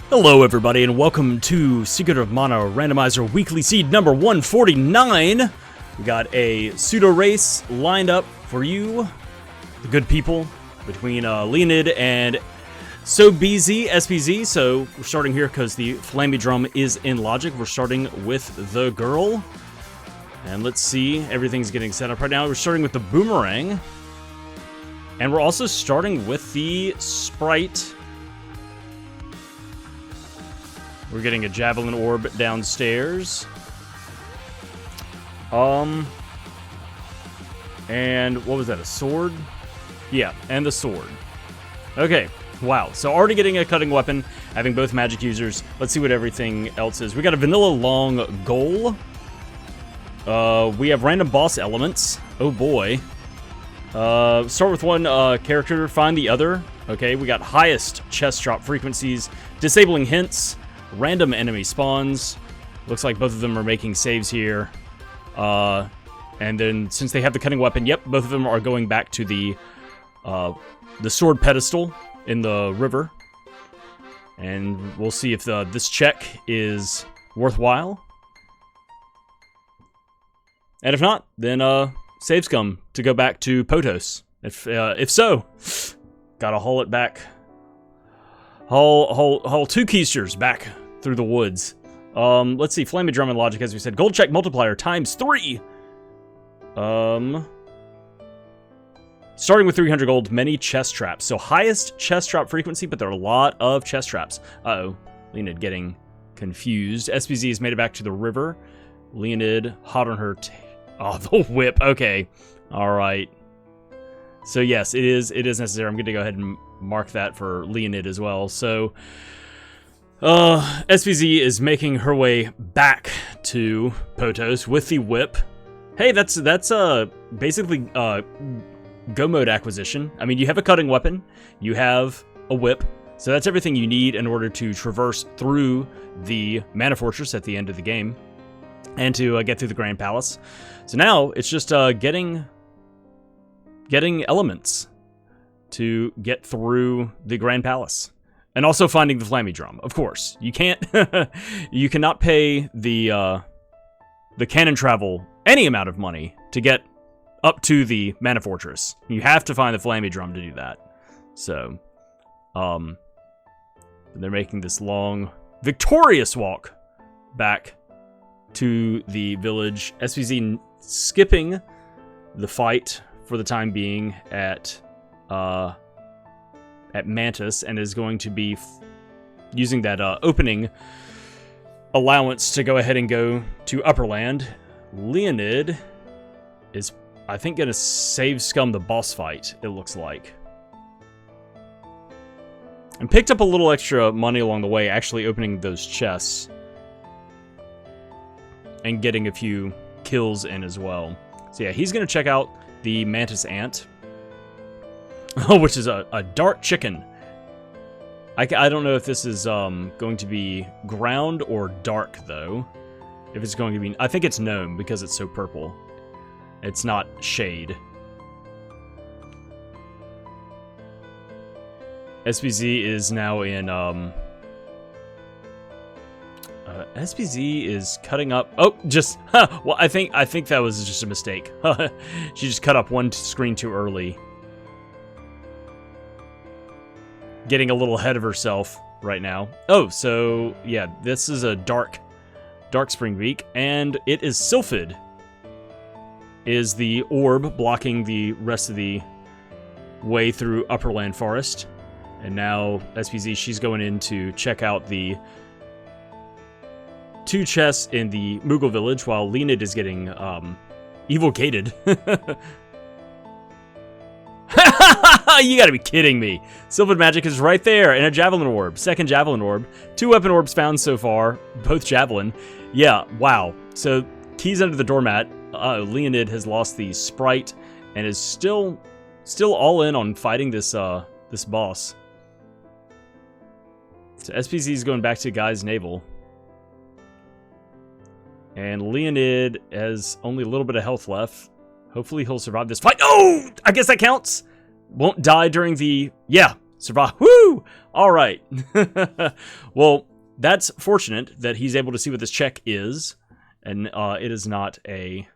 Hello everybody and welcome to Secret of Mana Randomizer Weekly Seed number 149. We got a pseudo race lined up for you, the good people, between Leoned and SoBeeZee, SPZ. So we're starting here because the Flammie Drum is in logic. We're starting with the girl. And let's see, everything's getting set up right now. We're starting with the boomerang. And we're also starting with the Sprite. We're getting a javelin orb downstairs. And what was that, a sword? Yeah, and the sword. Okay, wow. So already getting a cutting weapon, having both magic users. Let's see what everything else is. We got a vanilla long goal. We have random boss elements. Oh boy. Start with one character, find the other. Okay, we got highest chest drop frequencies, disabling hints, random enemy spawns. Looks like both of them are making saves here. And then since they have the cutting weapon, yep, both of them are going back to the sword pedestal in the river. And we'll see if this check is worthwhile. And if not, then save scum to go back to Potos. If so, gotta haul it back. Haul two keisters back through the woods. Let's see, Flammie Drum and logic, as we said. Gold check multiplier times 3. Starting with 300 gold, many chest traps. So highest chest trap frequency, but there are a lot of chest traps. Uh-oh, Leoned getting confused. SPZ has made it back to the river. Leoned hot on her oh, the whip. Okay, all right. So yes, it is necessary. I'm going to go ahead and mark that for Leoned as well. So SPZ is making her way back to Potos with the whip. Hey, that's basically go mode acquisition. I mean, you have a cutting weapon, you have a whip, so that's everything you need in order to traverse through the Mana Fortress at the end of the game and to get through the Grand Palace. So now it's just getting elements to get through the Grand Palace. And also finding the Flammie Drum, of course. You can't you cannot pay the cannon travel any amount of money to get up to the Mana Fortress. You have to find the Flammie Drum to do that. So they're making this long victorious walk back to the village. SPZ skipping the fight for the time being at Mantis, and is going to be using that opening allowance to go ahead and go to Upperland. Leoned is, I think, going to save scum the boss fight, it looks like. And picked up a little extra money along the way, actually opening those chests. And getting a few kills in as well. So yeah, he's going to check out the Mantis Ant. Which is a dark chicken. I don't know if this is going to be ground or dark, though. If it's going to be... I think it's gnome, because it's so purple. It's not shade. SPZ is now in... SPZ is cutting up... Oh, just... well, I think that was just a mistake. She just cut up one screen too early. Getting a little ahead of herself right now. Oh, so yeah, this is a dark spring beak, and it is Sylphid. Is the orb blocking the rest of the way through Upperland Forest. And now SPZ, she's going in to check out the two chests in the Moogle village, while Leoned is getting evil gated. You gotta be kidding me. Sylphid magic is right there, and a javelin orb. Second javelin orb. 2 weapon orbs found so far, both javelin. Yeah, wow. So, keys under the doormat. Leoned has lost the Sprite, and is still all in on fighting this boss. So SPZ is going back to Guy's Navel. And Leonid has only a little bit of health left. Hopefully he'll survive this fight. Oh! I guess that counts. Won't die during the... Yeah, survive. Woo! All right. Well, that's fortunate that he's able to see what this check is. And it is not a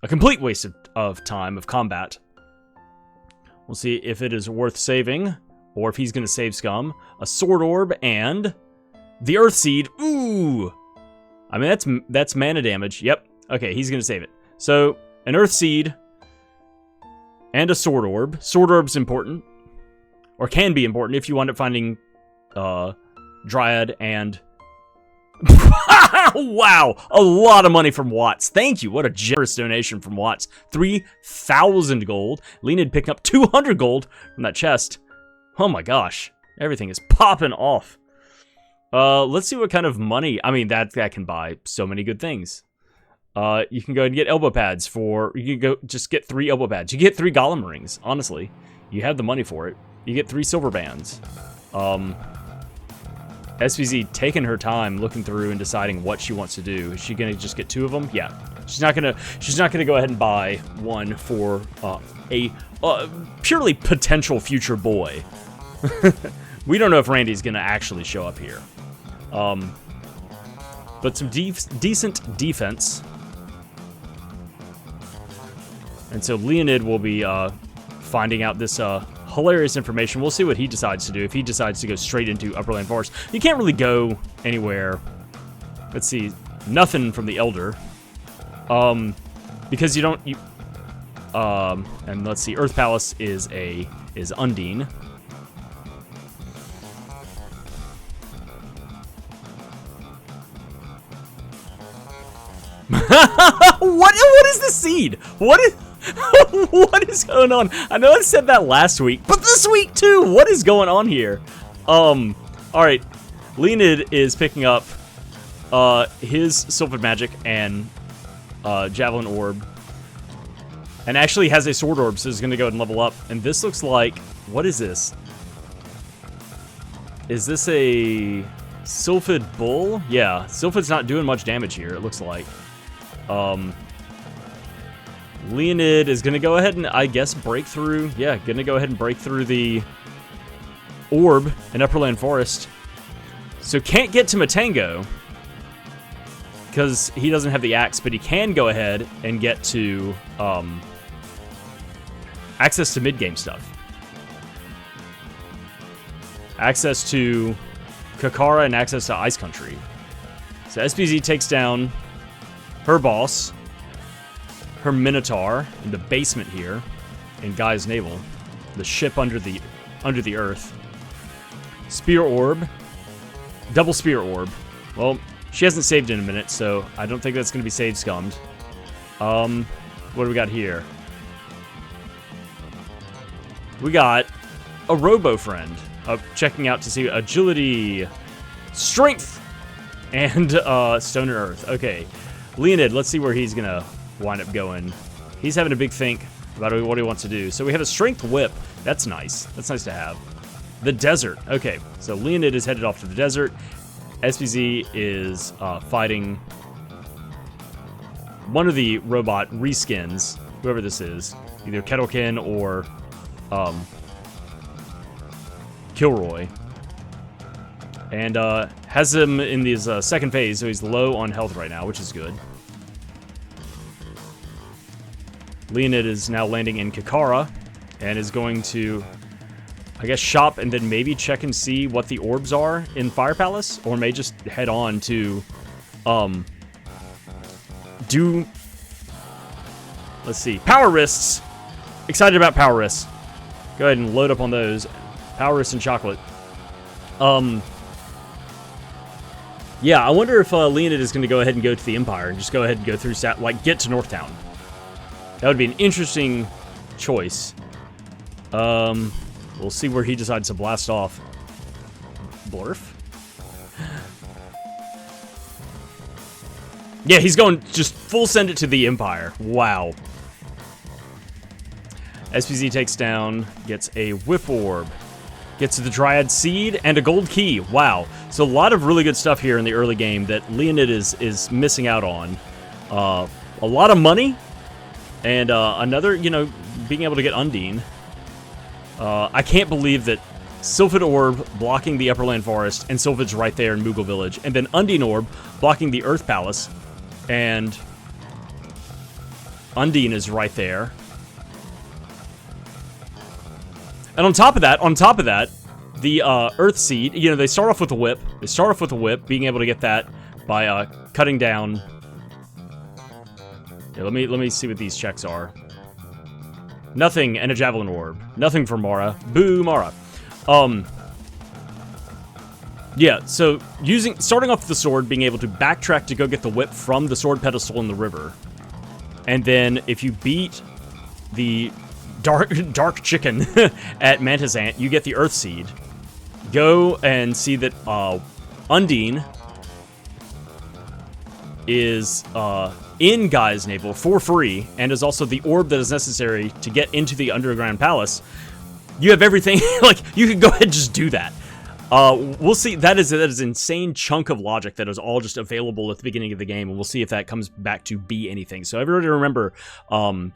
complete waste of time, of combat. We'll see if it is worth saving, or if he's going to save scum. A sword orb and the earth seed. Ooh! I mean, that's mana damage. Yep. Okay, he's going to save it. So, an earth seed and a sword orb. Sword orb's important, or can be important if you wind up finding Dryad and... Wow! A lot of money from Watts. Thank you. What a generous donation from Watts. 3,000 gold. Leonid picking up 200 gold from that chest. Oh my gosh. Everything is popping off. Let's see what kind of money... I mean, that can buy so many good things. You can go ahead and get elbow pads for... You can go just get 3 elbow pads. You get 3 golem rings, honestly. You have the money for it. You get 3 silver bands. SoBeeZee taking her time looking through and deciding what she wants to do. Is she gonna just get 2 of them? Yeah. She's not gonna go ahead and buy one for a purely potential future boy. We don't know if Randy's gonna actually show up here. But some decent defense. And so Leonid will be finding out this hilarious information. We'll see what he decides to do. If he decides to go straight into Upperland Forest, you can't really go anywhere. Let's see, nothing from the Elder, because you don't. And let's see, Earth Palace is Undine. What is the seed? What is going on? I know I said that last week, but this week too. What is going on here? All right, Leonid is picking up his Sylphid Magic and Javelin Orb, and actually has a Sword Orb, so he's going to go ahead and level up. And this looks like, what is this? Is this a Sylphid Bull? Yeah, Sylphid's not doing much damage here, it looks like. Leonid is going to go ahead and, I guess, break through. Yeah, going to go ahead and break through the orb in Upperland Forest. So can't get to Matango because he doesn't have the axe, but he can go ahead and get to access to mid-game stuff. Access to Kakara and access to Ice Country. So SoBeeZee takes down her boss, her Minotaur, in the basement here, in Guy's Navel, the ship under the earth. Spear Orb, double Spear Orb. Well, she hasn't saved in a minute, so I don't think that's going to be save scummed. What do we got here? We got a Robo Friend, checking out to see agility, strength, and stone and earth. Okay, Leonid, let's see where he's gonna wind up going. He's having a big think about what he wants to do. So we have a strength whip. That's nice. That's nice to have. The desert. Okay, so Leonid is headed off to the desert. SoBeeZee is fighting one of the robot reskins, whoever this is, either Kettlekin or Kilroy, and has him in his second phase, so he's low on health right now, which is good. Leonid is now landing in Kakara and is going to, I guess, shop and then maybe check and see what the orbs are in Fire Palace, or may just head on to let's see, Power Wrists. Excited about Power Wrists. Go ahead and load up on those. Power Wrists and chocolate. Yeah, I wonder if Leonid is going to go ahead and go to the Empire and just go ahead and go through, like, get to Northtown. That would be an interesting choice. We'll see where he decides to blast off. Blurf? Yeah, he's going just full send it to the Empire. Wow. SoBeeZee takes down, gets a Whip Orb. Gets the Dryad Seed and a gold key. Wow. So a lot of really good stuff here in the early game that Leoned is missing out on. A lot of money. And another, you know, being able to get Undine. I can't believe that Sylphid Orb blocking the Upperland Forest, and Sylphid's right there in Moogle Village. And then Undine Orb blocking the Earth Palace. And Undine is right there. And on top of that, the Earth Seed, you know, they start off with a whip. Being able to get that by cutting down. Yeah, let me see what these checks are. Nothing and a Javelin Orb. Nothing for Mara. Boo, Mara. Yeah, so starting off with the sword, being able to backtrack to go get the whip from the sword pedestal in the river. And then if you beat the dark chicken at Mantis Ant, you get the Earth Seed. Go and see that Undine is in Gaia's Navel for free, and is also the orb that is necessary to get into the Underground Palace. You have everything. Like, you could go ahead and just do that. We'll see. That is an insane chunk of logic that is all just available at the beginning of the game, and we'll see if that comes back to be anything. So everybody remember,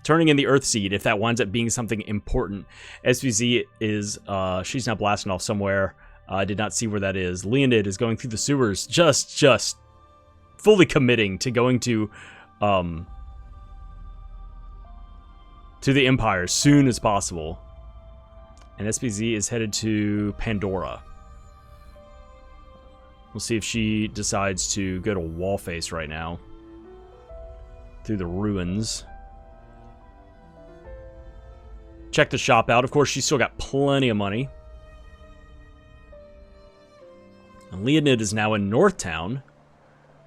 turning in the Earth Seed, if that winds up being something important. SoBeeZee is, she's now blasting off somewhere. I did not see where that is. Leoned is going through the sewers, just fully committing to going to the Empire as soon as possible. And SoBeeZee is headed to Pandora. We'll see if she decides to go to Wallface right now. Through the ruins. Check the shop out. Of course, she's still got plenty of money. And Leoned is now in Northtown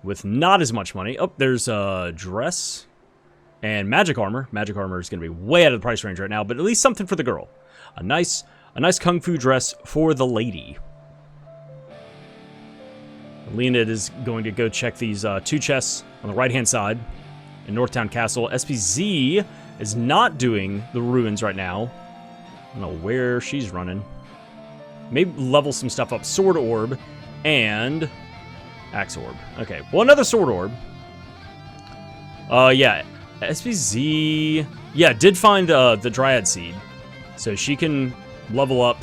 with not as much money. Oh, there's a dress and magic armor. Magic armor is going to be way out of the price range right now, but at least something for the girl. A nice kung fu dress for the lady. Leoned is going to go check these two chests on the right-hand side in Northtown Castle. SoBeeZee is not doing the ruins right now. I don't know where she's running. Maybe level some stuff up. Sword Orb and Axe Orb. Okay, well, another Sword Orb. Yeah, SoBeeZee, yeah, did find the Dryad Seed. So she can level up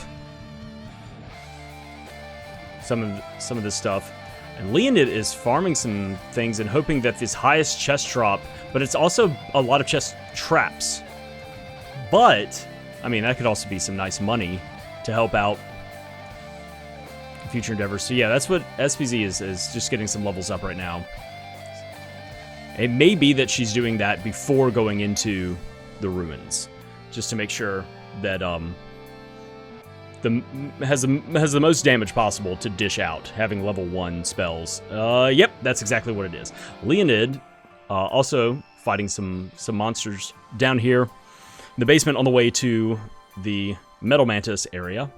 some of this stuff. And Leoned is farming some things and hoping that this highest chest drop, but it's also a lot of chest traps. But, I mean, that could also be some nice money to help out future endeavors. So yeah, that's what SoBeeZee is just getting some levels up right now. It may be that she's doing that before going into the ruins, just to make sure that has the most damage possible to dish out, having level 1 spells. Yep, that's exactly what it is. Leoned also fighting some monsters down here in the basement on the way to the Metal Mantis area.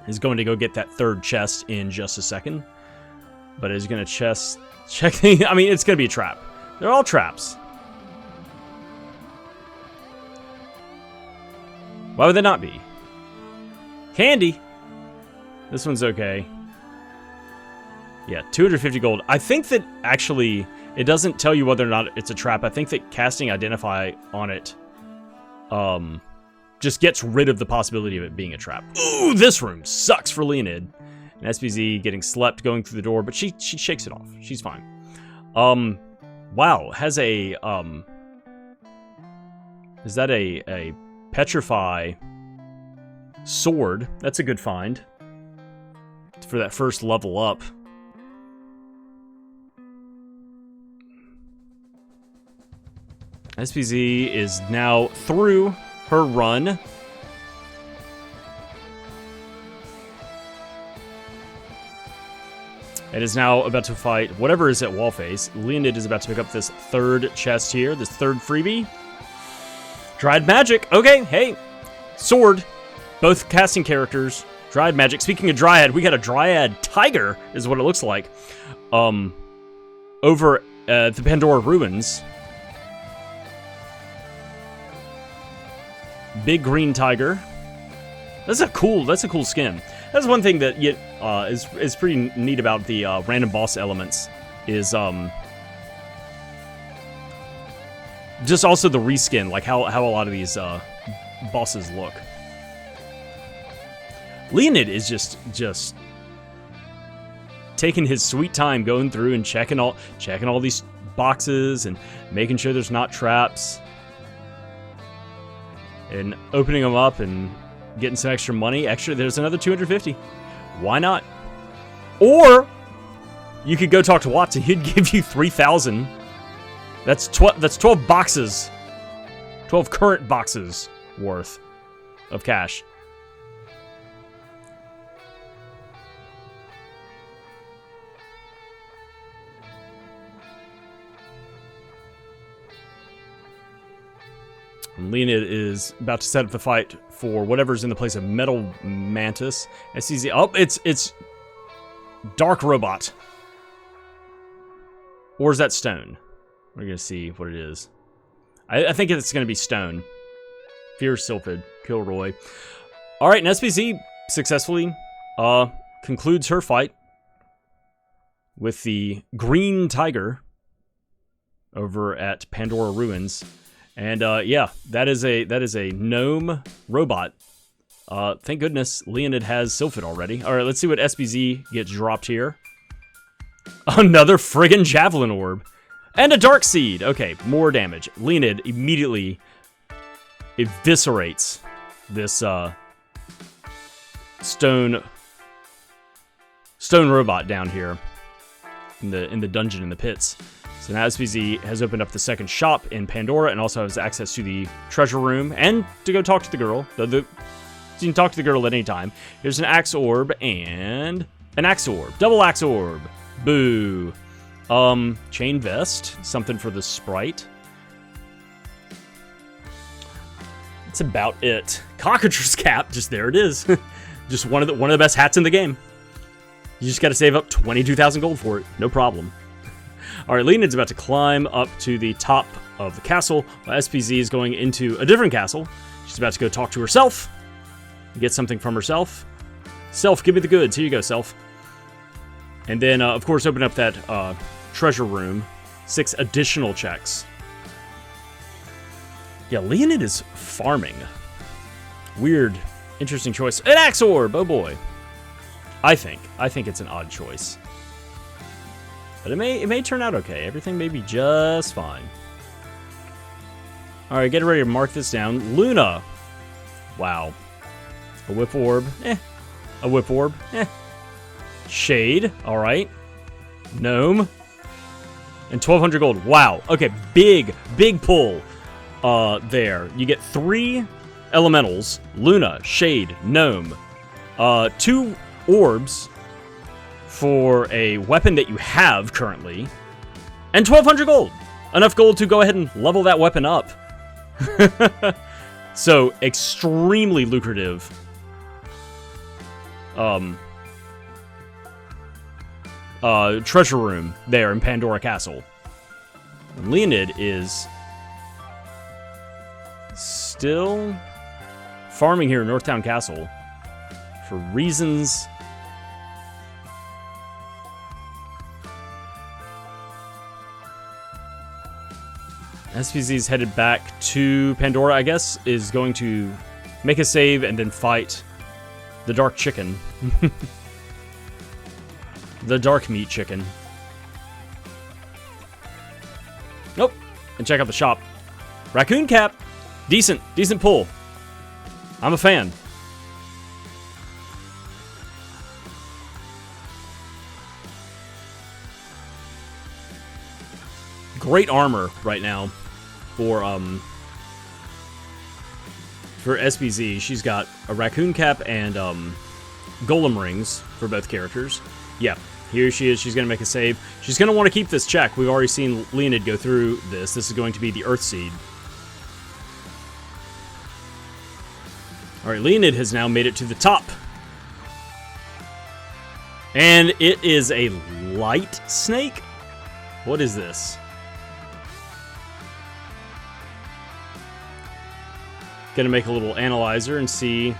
Is going to go get that third chest in just a second, but is going to check the. I mean, it's going to be a trap. They're all traps. Why would they not be? Candy. This one's okay. Yeah, 250 gold. I think that actually it doesn't tell you whether or not it's a trap. I think that casting Identify on it just gets rid of the possibility of it being a trap. Ooh, this room sucks for Leoned. And SoBeeZee getting slept going through the door, but she shakes it off. She's fine. Wow, has a is that a Petrify sword? That's a good find for that first level up. SoBeeZee is now through her run. It is now about to fight whatever is at Wallface. Leoned is about to pick up this third chest here, this third freebie. Dryad Magic. Okay, hey. Sword. Both casting characters. Dryad Magic. Speaking of Dryad, we got a Dryad Tiger, is what it looks like. Over at the Pandora Ruins. Big green tiger. That's a cool skin. That's one thing that is pretty neat about the random boss elements is just also the reskin, like how a lot of these bosses look. Leoned is just taking his sweet time going through and checking all these boxes and making sure there's not traps and opening them up and getting some extra money. There's another 250. Why not? Or you could go talk to Watson. He'd give you 3,000. That's 12 boxes. 12 current boxes worth of cash. And Leoned is about to set up the fight for whatever's in the place of Metal Mantis. SoBeeZee. Oh, it's Dark Robot. Or is that Stone? We're gonna see what it is. I think it's gonna be Stone. Fear Sylphid. Kilroy. Alright, and SoBeeZee successfully concludes her fight with the Green Tiger over at Pandora Ruins. And yeah, that is a gnome robot. Thank goodness Leoned has Sylphid already. All right, let's see what SoBeeZee gets dropped here. Another friggin' Javelin Orb. And a Dark Seed. Okay, more damage. Leoned immediately eviscerates this stone robot down here in the dungeon in the pits. So now SoBeeZee has opened up the second shop in Pandora and also has access to the treasure room and to go talk to the girl. You can talk to the girl at any time. Here's an Axe Orb and an Axe Orb. Double Axe Orb. Boo. Chain Vest. Something for the Sprite. That's about it. Cockatrice Cap. Just there it is. Just one of the best hats in the game. You just got to save up 22,000 gold for it. No problem. All right, Leoned's about to climb up to the top of the castle, while SoBeeZee is going into a different castle. She's about to go talk to herself, get something from herself. Self, give me the goods. Here you go, Self. And then, of course, open up that treasure room. 6 additional checks. Yeah, Leoned is farming. Weird, interesting choice. An Axe Orb, oh boy. I think it's an odd choice. But it may turn out okay. Everything may be just fine. All right, get ready to mark this down. Luna. Wow. A Whip Orb. A Whip Orb. Shade. All right. Gnome. And 1,200 gold. Wow. Okay, big pull there. You get 3 elementals. Luna, Shade, Gnome. 2 orbs for a weapon that you have currently, and 1,200 gold. Enough gold to go ahead and level that weapon up. So, extremely lucrative. Treasure room there in Pandora Castle. And Leoned is still farming here in Northtown Castle for reasons SoBeeZee's headed back to Pandora, I guess, is going to make a save and then fight the Dark Chicken. The Dark Meat Chicken. Nope. And check out the shop. Raccoon Cap. Decent pull. I'm a fan. Great armor right now for SoBeeZee. She's got a raccoon cap and golem rings for both characters. Yeah, here she is. She's going to make a save. She's going to want to keep this check. We've already seen Leoned go through this. This is going to be the Earth Seed. All right, Leoned has now made it to the top. And it is a light snake? What is this? Gonna make a little analyzer and see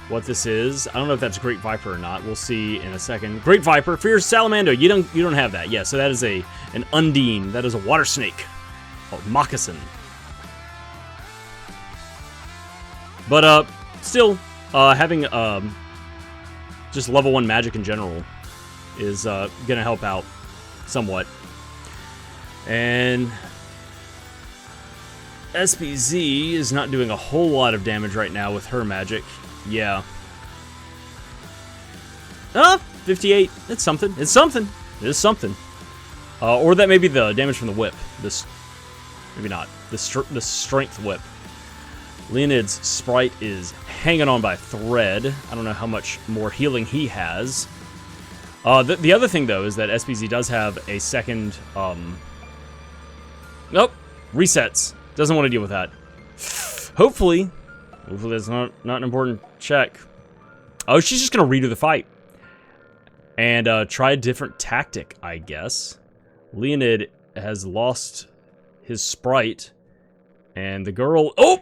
what this is. I don't know if that's Great Viper or not. We'll see in a second. Great Viper, Fierce Salamander. You don't have that. Yeah, so that is an Undine. That is a water snake called Moccasin. But still, having just level 1 magic in general is gonna help out somewhat. And SoBeeZee is not doing a whole lot of damage right now with her magic. Yeah. 58. It's something. It's something. It is something. Or that may be the damage from the whip. This, maybe not. The strength whip. Leoned's Sprite is hanging on by a thread. I don't know how much more healing he has. The other thing, though, is that SoBeeZee does have a second... Nope. Resets. Doesn't want to deal with that. Hopefully that's not an important check. Oh, she's just going to redo the fight. And try a different tactic, I guess. Leoned has lost his Sprite. And the girl... Oh!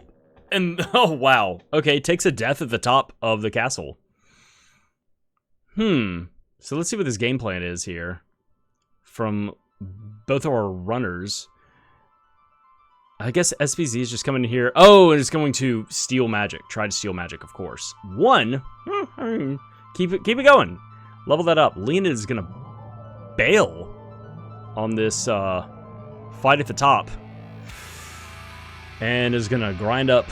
And, oh, wow. Okay, takes a death at the top of the castle. So let's see what this game plan is here. From both of our runners. I guess SoBeeZee is just coming in here. Oh, and it's going to steal magic. Try to steal magic, of course. 1. Keep it going. Level that up. Leoned is going to bail on this fight at the top. And is going to grind up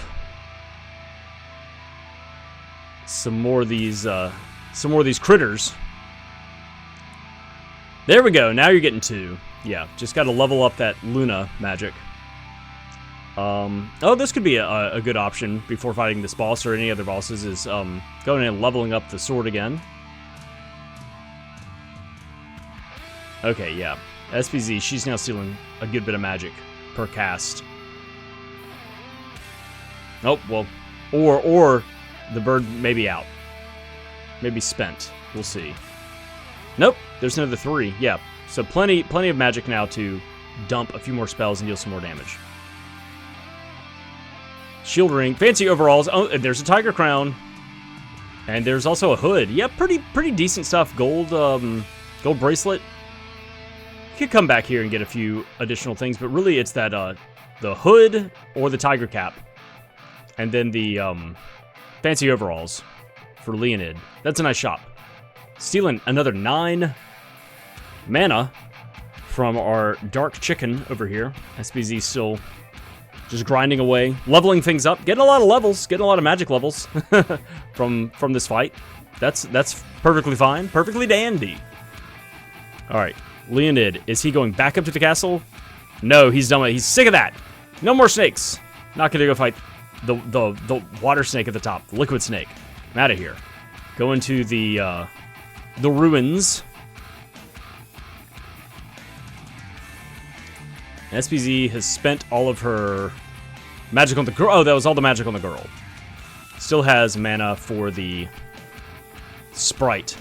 some more of these critters. There we go. Now you're getting 2. Yeah, just got to level up that Luna magic. Oh, this could be a good option before fighting this boss or any other bosses, is going and leveling up the sword again. Okay, yeah. SoBeeZee, she's now stealing a good bit of magic per cast. Oh, well, or the bird may be out. Maybe spent. We'll see. Nope, there's another 3. Yeah, so plenty of magic now to dump a few more spells and deal some more damage. Shield ring, fancy overalls. Oh, there's a tiger crown, and there's also a hood. Yeah, pretty decent stuff. Gold bracelet. You could come back here and get a few additional things, but really it's that the hood or the tiger cap, and then the fancy overalls for Leoned. That's a nice shop. Stealing another 9 mana from our dark chicken over here. SoBeeZee still just grinding away, leveling things up, getting a lot of levels, getting a lot of magic levels from this fight. That's perfectly fine, perfectly dandy. All right, Leoned, is he going back up to the castle? No, he's done with it. He's sick of that. No more snakes. Not gonna go fight the water snake at the top, the liquid snake. I'm out of here. Go into the ruins. SoBeeZee has spent all of her magic on the girl. Oh, that was all the magic on the girl. Still has mana for the Sprite.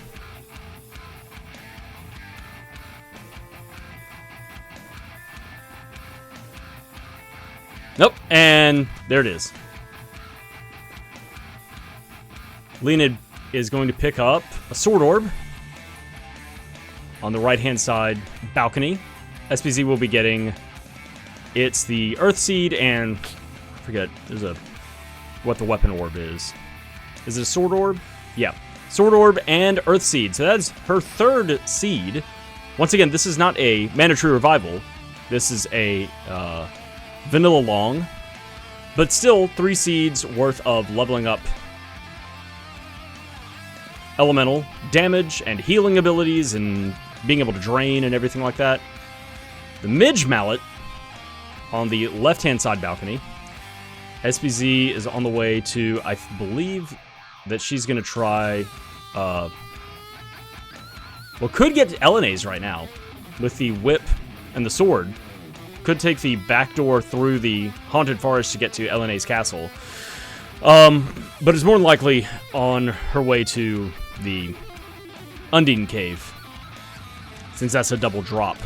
Nope, and there it is. Leoned is going to pick up a sword orb on the right-hand side balcony. SoBeeZee will be getting... It's the Earth Seed and... I forget, what the weapon orb is. Is it a sword orb? Yeah. Sword orb and Earth Seed. So that's her 3rd seed. Once again, this is not a Mana Tree Revival. This is a vanilla long. But still, 3 seeds worth of leveling up elemental damage and healing abilities and being able to drain and everything like that. The Midge Mallet on the left-hand side balcony. SoBeeZee is on the way to, I believe that she's going to try, well, could get Ellena's right now with the whip and the sword. Could take the back door through the haunted forest to get to Ellena's castle. But is more than likely on her way to the Undine Cave, since that's a double drop.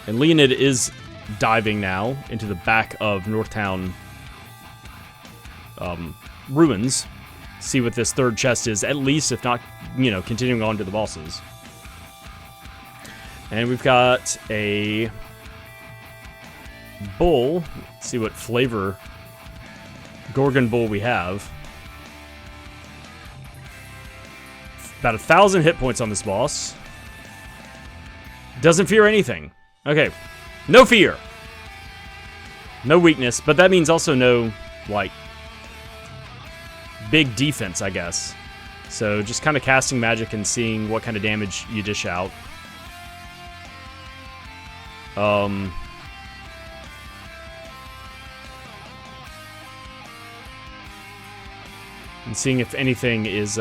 And Leoned is diving now into the back of Northtown ruins. See what this third chest is, at least, if not, you know, continuing on to the bosses. And we've got a bull. Let's see what flavor Gorgon bull we have. About 1,000 hit points on this boss. Doesn't fear anything. Okay. No fear. No weakness, but that means also no, like, big defense, I guess. So just kind of casting magic and seeing what kind of damage you dish out. And seeing if anything is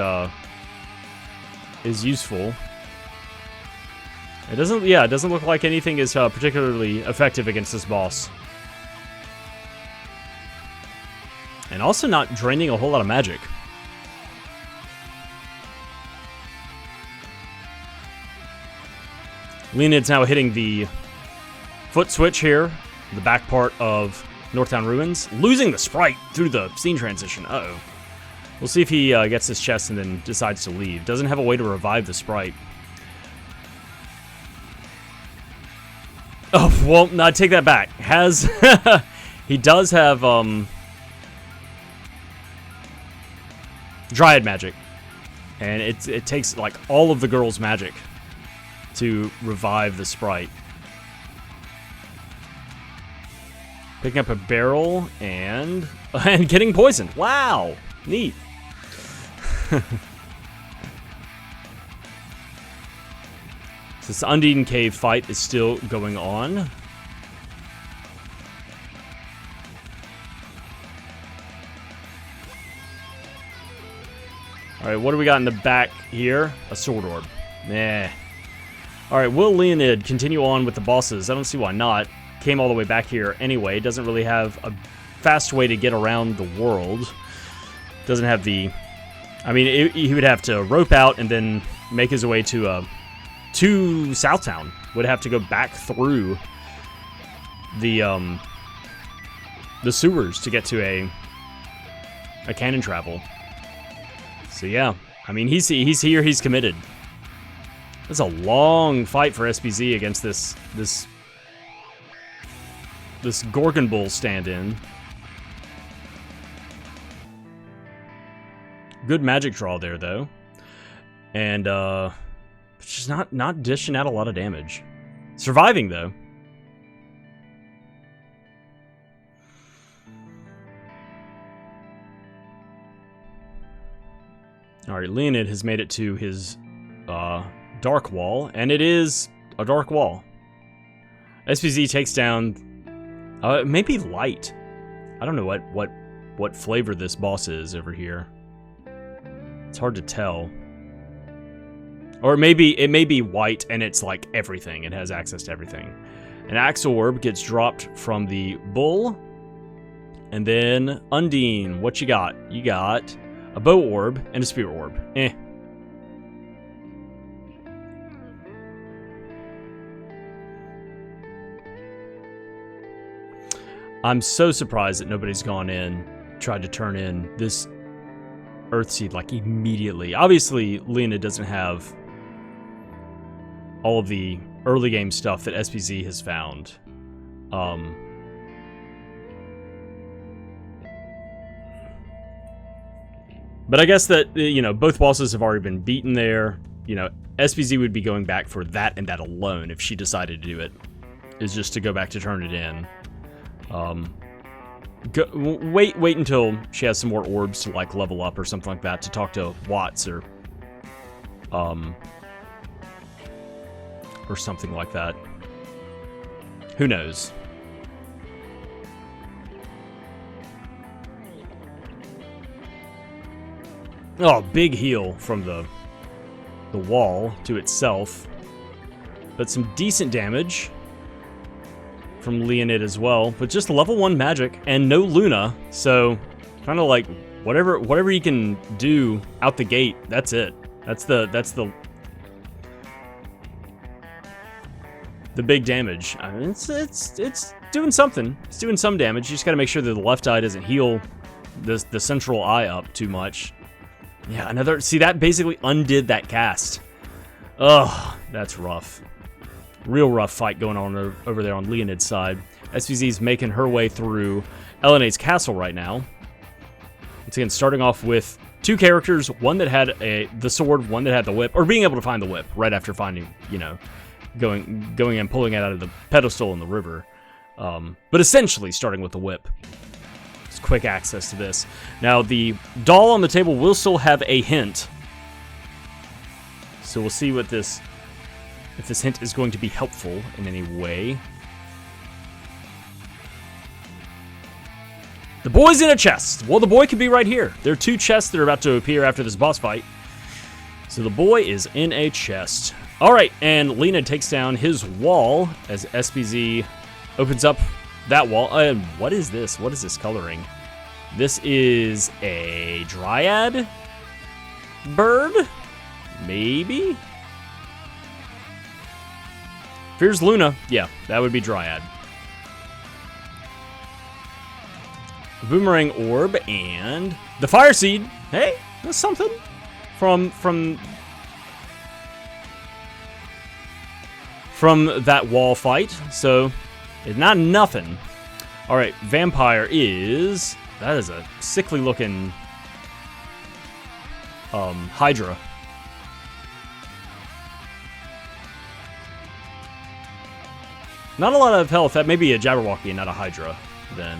useful. It doesn't, yeah, it doesn't look like anything is particularly effective against this boss. And also not draining a whole lot of magic. Leoned's now hitting the foot switch here, the back part of Northtown Ruins, losing the sprite through the scene transition. Uh-oh. We'll see if he gets this chest and then decides to leave. Doesn't have a way to revive the sprite. Oh, well, no, I take that back. Has... he does have, Dryad magic. And it takes, like, all of the girl's magic to revive the sprite. Picking up a barrel and getting poisoned. Wow! Neat. This Undine Cave fight is still going on. Alright, what do we got in the back here? A sword orb. Nah. Alright, will Leoned continue on with the bosses? I don't see why not. Came all the way back here anyway. Doesn't really have a fast way to get around the world. Doesn't have the... I mean, he would have to rope out and then make his way to Southtown. Would have to go back through the sewers to get to a cannon travel. So yeah, I mean, he's here, he's committed. It's a long fight for SoBeeZee against this Gorgon Bull stand-in. Good magic draw there, though. And, just not dishing out a lot of damage. Surviving, though. Alright, Leoned has made it to his, dark wall, and it is a dark wall. SoBeeZee takes down, maybe light. I don't know what flavor this boss is over here. It's hard to tell. Or maybe it may be white and it's like everything. It has access to everything. An axe orb gets dropped from the bull. And then Undine, what you got? You got a bow orb and a spear orb. Eh. I'm so surprised that nobody's gone in, tried to turn in this Earthseed like immediately. Obviously, Leoned doesn't have all of the early game stuff that SoBeeZee has found. But I guess that, you know, both bosses have already been beaten there. You know, SoBeeZee would be going back for that and that alone if she decided to do it. Is just to go back to turn it in. Wait until she has some more orbs to, like, level up or something like that, to talk to Watts or something like that. Who knows? Oh, big heal from the wall to itself. But some decent damage from Leoned as well, but just level 1 magic and no Luna, so kind of like whatever you can do out the gate, that's it. That's the big damage. I mean, it's doing something. It's doing some damage. You just got to make sure that the left eye doesn't heal the central eye up too much. Yeah, another... See, that basically undid that cast. Ugh, that's rough. Real rough fight going on over there on Leoned's side. SoBeeZee's making her way through Leoned's castle right now. Once again, starting off with two characters, one that had the sword, one that had the whip, or being able to find the whip right after finding, you know, going and pulling it out of the pedestal in the river. But essentially starting with the whip. It's quick access to this. Now, the doll on the table will still have a hint. So we'll see what this... if this hint is going to be helpful in any way. The boy's in a chest. Well, the boy could be right here. There are two chests that are about to appear after this boss fight. So the boy is in a chest. All right, and Leoned takes down his wall as SoBeeZee opens up that wall. What is this? What is this coloring? This is a dryad bird? Maybe? Here's Luna. Yeah, that would be dryad. Boomerang orb and the fire seed. Hey, that's something from that wall fight. So it's not nothing. All right, vampire is... that is a sickly looking Hydra. Not a lot of health. That may be a Jabberwocky and not a Hydra, then.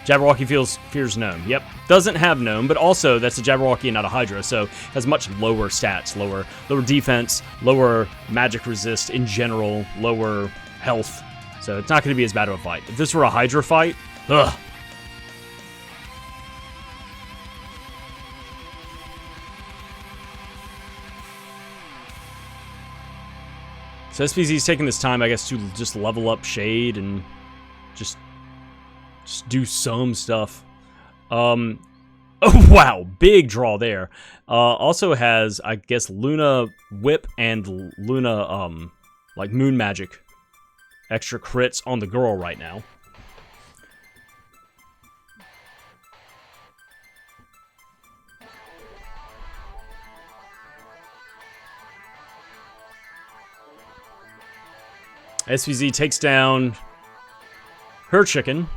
Jabberwocky fears Gnome. Yep. Doesn't have Gnome, but also that's a Jabberwocky and not a Hydra, so has much lower stats. Lower defense, lower magic resist in general, lower health. So it's not going to be as bad of a fight. If this were a Hydra fight, ugh. So SoBeeZee's taking this time, I guess, to just level up Shade and just do some stuff. Oh, wow. Big draw there. Also has, I guess, Luna Whip and Luna, like, Moon Magic. Extra crits on the girl right now. SoBeeZee takes down her chicken.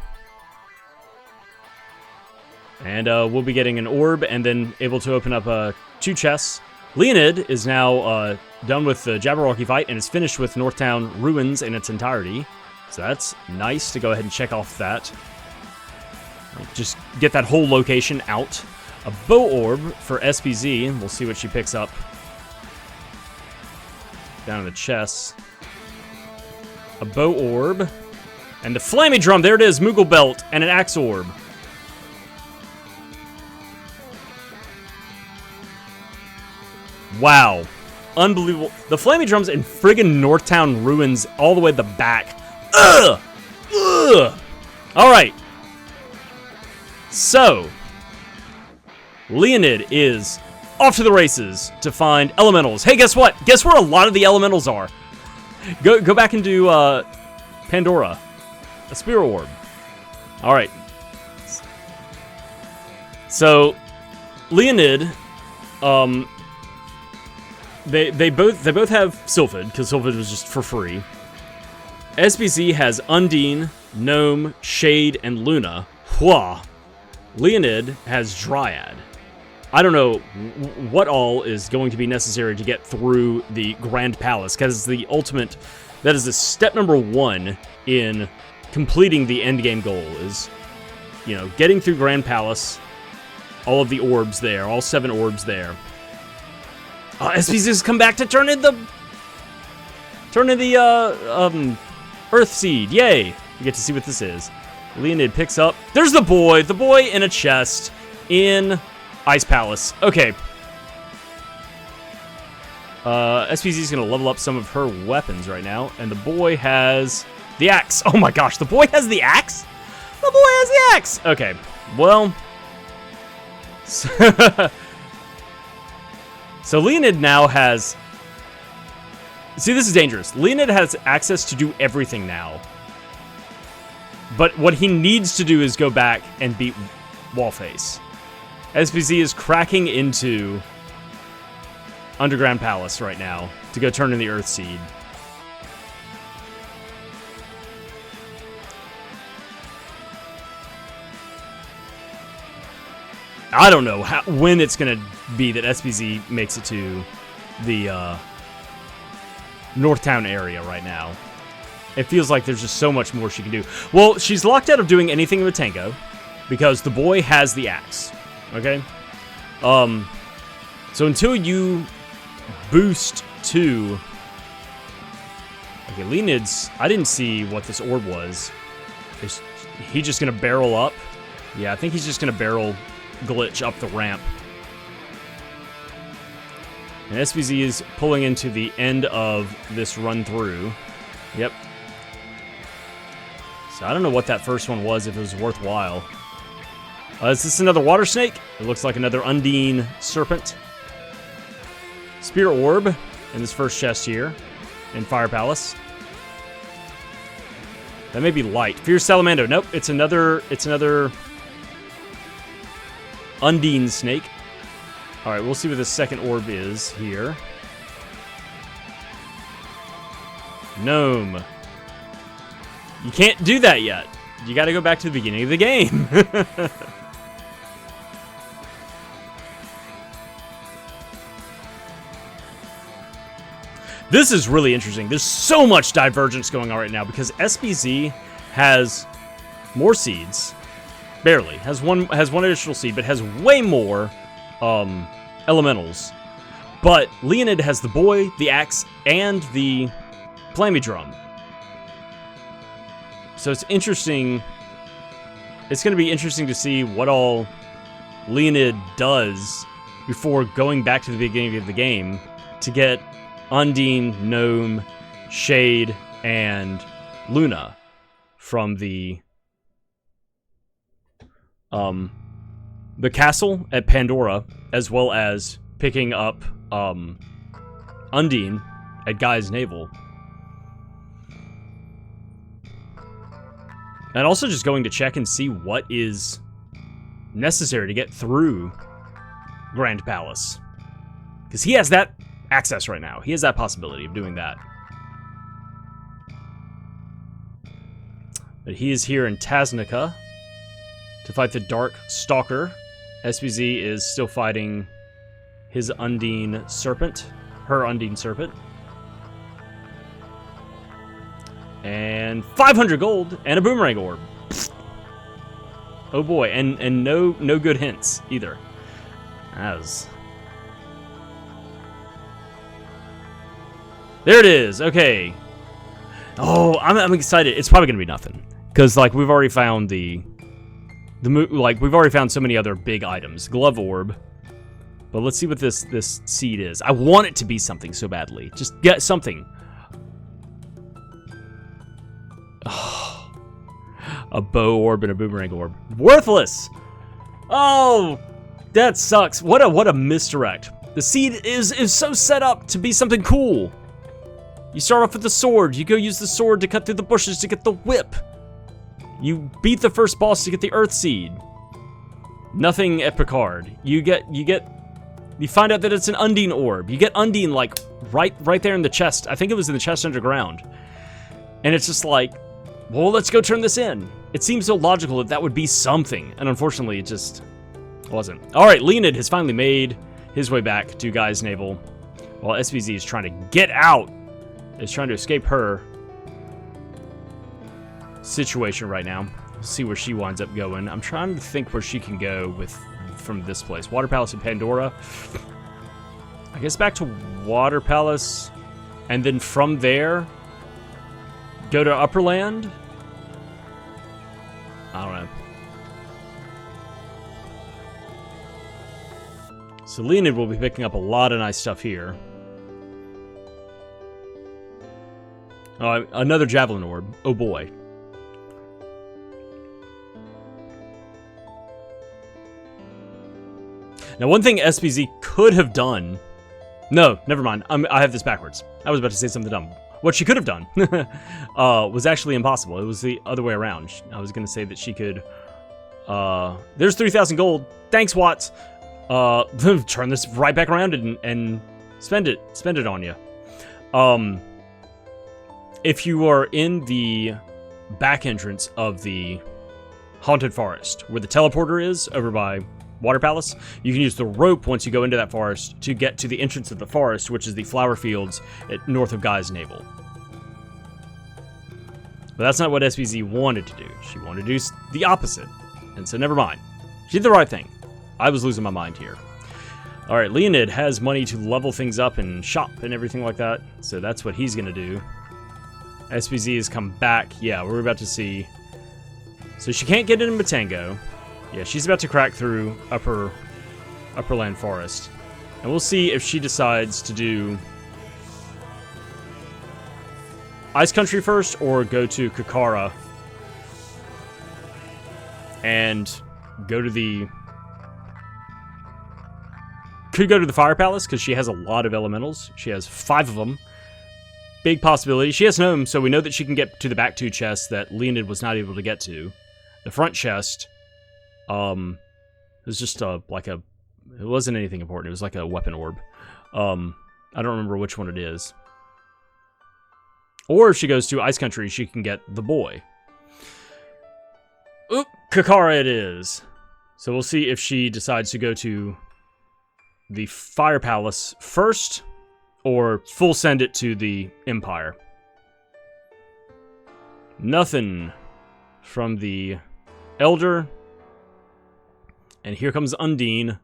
And we'll be getting an orb and then able to open up two chests. Leoned is now done with the Jabberwocky fight and is finished with Northtown Ruins in its entirety. So that's nice to go ahead and check off that. Just get that whole location out. A bow orb for SoBeeZee. We'll see what she picks up down in the chests. A bow orb. And the Flammie Drum. There it is. Moogle Belt and an axe orb. Wow. Unbelievable. The Flammie Drum's in friggin' Northtown Ruins all the way at the back. Ugh! Ugh! Alright. So, Leoned is off to the races to find elementals. Hey, guess what? Guess where a lot of the elementals are? Go back into Pandora. A Spear Orb. Alright. So, Leoned, They both have Sylphid, because Sylphid was just for free. SoBeeZee has Undine, Gnome, Shade, and Luna. Hua. Leoned has Dryad. I don't know what all is going to be necessary to get through the Grand Palace, because it's the ultimate... that is the step number one in completing the endgame goal, is, you know, getting through Grand Palace, all of the orbs there, all 7 orbs there. SoBeeZee's come back to turn in the Earth Seed. Yay! You get to see what this is. Leoned picks up. There's the boy in a chest in Ice Palace. Okay. SoBeeZee's gonna level up some of her weapons right now, and the boy has the axe. Oh my gosh, the boy has the axe? The boy has the axe! Okay, well... So Leoned now has... See, this is dangerous. Leoned has access to do everything now. But what he needs to do is go back and beat wall face. SBZ is cracking into Underground Palace right now to go turn in the Earth Seed. I don't know when it's going to be that SBZ makes it to the Northtown area right now. It feels like there's just so much more she can do. Well, she's locked out of doing anything with Tango because the boy has the axe. Okay? So until you boost to... Okay, Leoned's... I didn't see what this orb was. Is he just going to barrel up? Yeah, I think he's just going to barrel glitch up the ramp. And SBZ is pulling into the end of this run through. Yep. So I don't know what that first one was, if it was worthwhile. Is this another water snake? It looks like another Undine serpent. Spirit orb in this first chest here in Fire Palace. That may be light. Fierce Salamander. Nope, it's another Undine snake. Alright, we'll see what the second orb is here. Gnome. You can't do that yet. You gotta go back to the beginning of the game. This is really interesting. There's so much divergence going on right now because SBZ has more seeds. Barely. Has one additional seed, but has way more elementals. But Leoned has the boy, the axe, and the Flammie Drum. So it's interesting. It's going to be interesting to see what all Leoned does before going back to the beginning of the game to get Undine, Gnome, Shade, and Luna from the castle at Pandora, as well as picking up Undine at Guy's Navel. And also just going to check and see what is necessary to get through Grand Palace. Because he has that access right now. He has that possibility of doing that. But he is here in Tasnica to fight the Dark Stalker. SBZ is still fighting his Undine Serpent. Her Undine Serpent. And 500 gold and a boomerang orb. Oh boy, and no good hints either. As there it is. Okay. Oh, I'm excited. It's probably gonna be nothing because like we've already found we've already found so many other big items. Glove orb. But let's see what this seed is. I want it to be something so badly. Just get something. Oh, a bow orb and a boomerang orb. Worthless! Oh, that sucks. What a misdirect. The seed is so set up to be something cool. You start off with the sword. You go use the sword to cut through the bushes to get the whip. You beat the first boss to get the Earth Seed. Nothing at Picard. You find out that it's an Undine orb. You get Undine like right there in the chest. I think it was in the chest underground. And it's just like, well, let's go turn this in. It seems so logical that would be something, and unfortunately it just wasn't. All right, Leoned has finally made his way back to Guy's Navel, while SBZ is trying to get out, is trying to escape her situation right now. Let's see where she winds up going. I'm trying to think where she can go from this place. Water Palace in Pandora. I guess back to Water Palace, and then from there go to Upperland? I don't know. So Leoned will be picking up a lot of nice stuff here. Another Javelin Orb. Oh boy. Now one thing SBZ could have done... No, never mind. I have this backwards. I was about to say something dumb. What she could have done was actually impossible. It was the other way around. I was going to say that she could There's 3,000 gold. Thanks, Watts. Turn this right back around and spend it. Spend it on you. If you are in the back entrance of the Haunted Forest, where the teleporter is, over by Water Palace, you can use the rope once you go into that forest to get to the entrance of the forest, which is the flower fields north of Guy's Navel. But that's not what SoBeeZee wanted to do. She wanted to do the opposite. And so never mind. She did the right thing. I was losing my mind here. Alright, Leoned has money to level things up and shop and everything like that. So that's what he's going to do. SoBeeZee has come back. Yeah, we're about to see. So she can't get into Matango. Yeah, she's about to crack through Upperland Forest. And we'll see if she decides to do Ice Country first or go to Kakara and go to the... Could go to the Fire Palace because she has a lot of elementals. She has 5 of them. Big possibility. She has Gnome, so we know that she can get to the back 2 chests that Leoned was not able to get to. The front chest, it was just like a... It wasn't anything important. It was like a weapon orb. I don't remember which one it is. Or if she goes to Ice Country, she can get the boy. Oop, Kakara it is. So we'll see if she decides to go to the Fire Palace first, or full send it to the Empire. Nothing from the Elder. And here comes Undine.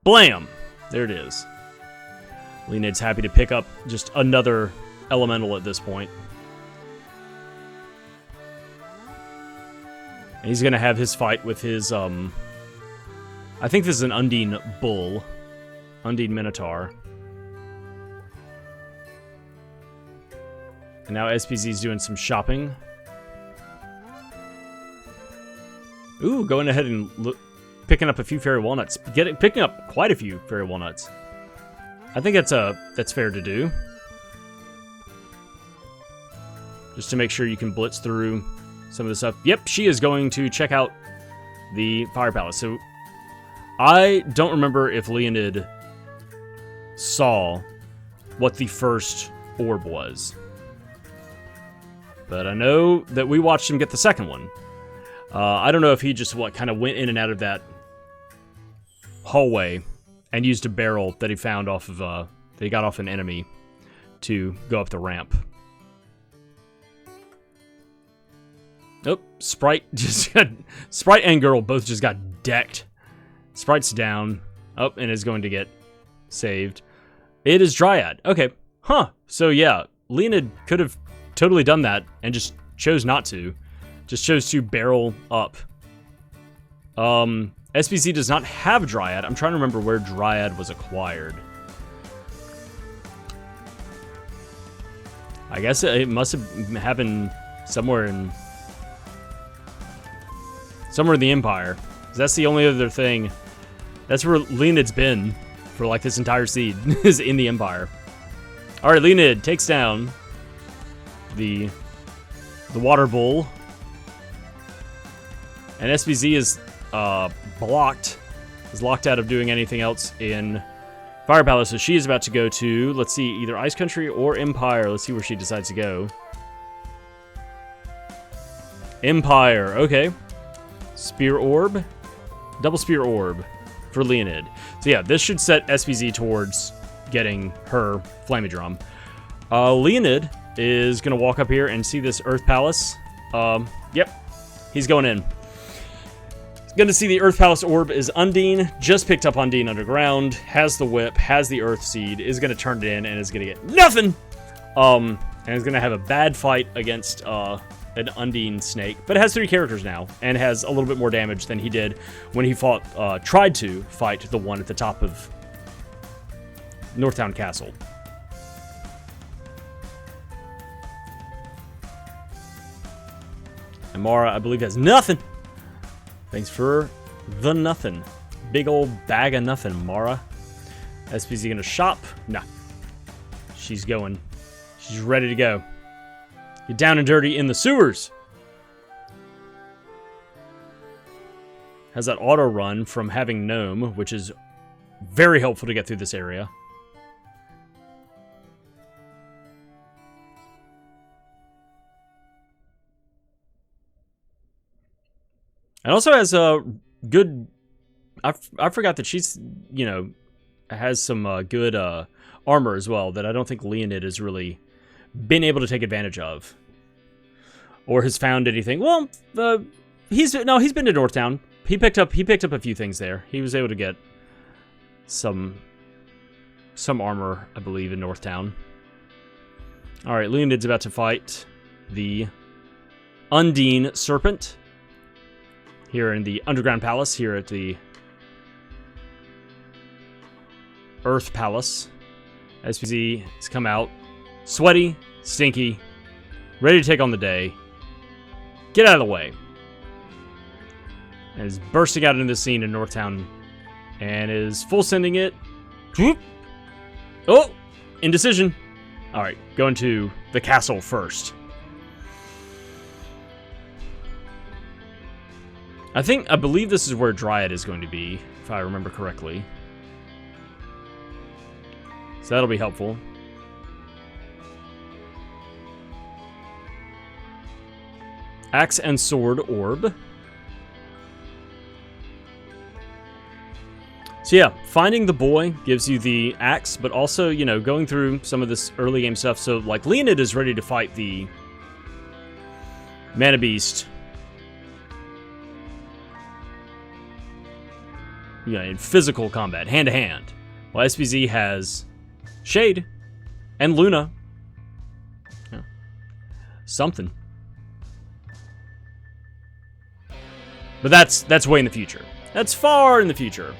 Blam! There it is. Leoned's happy to pick up just another elemental at this point. And he's going to have his fight with his, I think this is an Undine Bull. Undine Minotaur. And now SoBeeZee's doing some shopping. Ooh, going ahead and picking up a few fairy walnuts. Picking up quite a few fairy walnuts. I think that's fair to do. Just to make sure you can blitz through some of the stuff. Yep, she is going to check out the Fire Palace. So, I don't remember if Leoned saw what the first orb was. But I know that we watched him get the second one. I don't know if he just, kind of went in and out of that hallway and used a barrel that he found off of, that he got off an enemy to go up the ramp. Nope, Sprite just got... Sprite and Girl both just got decked. Sprite's down. Oh, and is going to get saved. It is Dryad. Okay. Huh. So, yeah, Leoned could have totally done that and just chose not to. Just chose to barrel up. SoBeeZee does not have Dryad. I'm trying to remember where Dryad was acquired. I guess it must have happened somewhere in the Empire. That's the only other thing. That's where Leoned's been for like this entire seed, is in the Empire. Alright, Leoned takes down the water bull. And SoBeeZee is blocked. Is locked out of doing anything else in Fire Palace. So she is about to go to, let's see, either Ice Country or Empire. Let's see where she decides to go. Empire, okay. Spear Orb. Double Spear Orb for Leoned. So yeah, this should set SoBeeZee towards getting her Flammie Drum. Leoned is going to walk up here and see this Earth Palace. Yep, he's going in. He's going to see the Earth Palace Orb is Undine. Just picked up Undine underground. Has the whip, has the Earth Seed. Is going to turn it in and is going to get nothing. And is going to have a bad fight against an Undine snake, but it has 3 characters now, and has a little bit more damage than he did when he tried to fight the one at the top of Northtown Castle. And Mara, I believe, has nothing. Thanks for the nothing. Big old bag of nothing, Mara. SoBeeZee gonna shop? Nah. She's going. She's ready to go. Get down and dirty in the sewers. has that auto run from having Gnome, which is very helpful to get through this area. And also has a good... I forgot that she's, you know, has some good armor as well that I don't think Leoned has really been able to take advantage of. Or has found anything. Well, he's been to Northtown. He picked up a few things there. He was able to get some armor, I believe, in Northtown. Alright, Leonid's about to fight the Undine Serpent here in the Underground Palace, here at the Earth Palace. SoBeeZee has come out, sweaty, stinky, ready to take on the day. Get out of the way. And is bursting out into the scene in Northtown and is full sending it. Oh, indecision. All right, going to the castle first. I believe this is where Dryad is going to be, if I remember correctly. So that'll be helpful. Axe and Sword Orb. So yeah, finding the boy gives you the axe, but also, you know, going through some of this early game stuff. So, like, Leonid is ready to fight the Mana Beast. You know, in physical combat, hand to hand. While SoBeeZee has Shade and Luna. Yeah. Something. But that's way in the future. That's far in the future.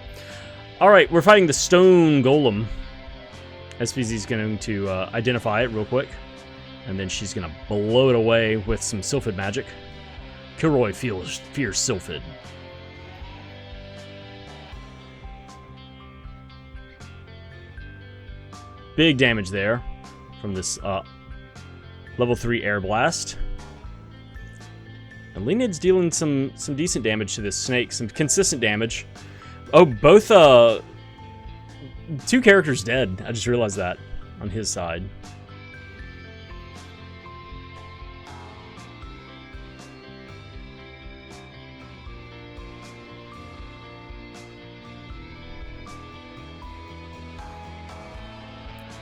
Alright, we're fighting the Stone Golem. SoBeeZee's going to identify it real quick. And then she's going to blow it away with some Sylphid magic. Kilroy fears Sylphid. Big damage there from this level 3 Air Blast. And Leonid's dealing some decent damage to this snake, some consistent damage. Oh, both two characters dead. I just realized that on his side.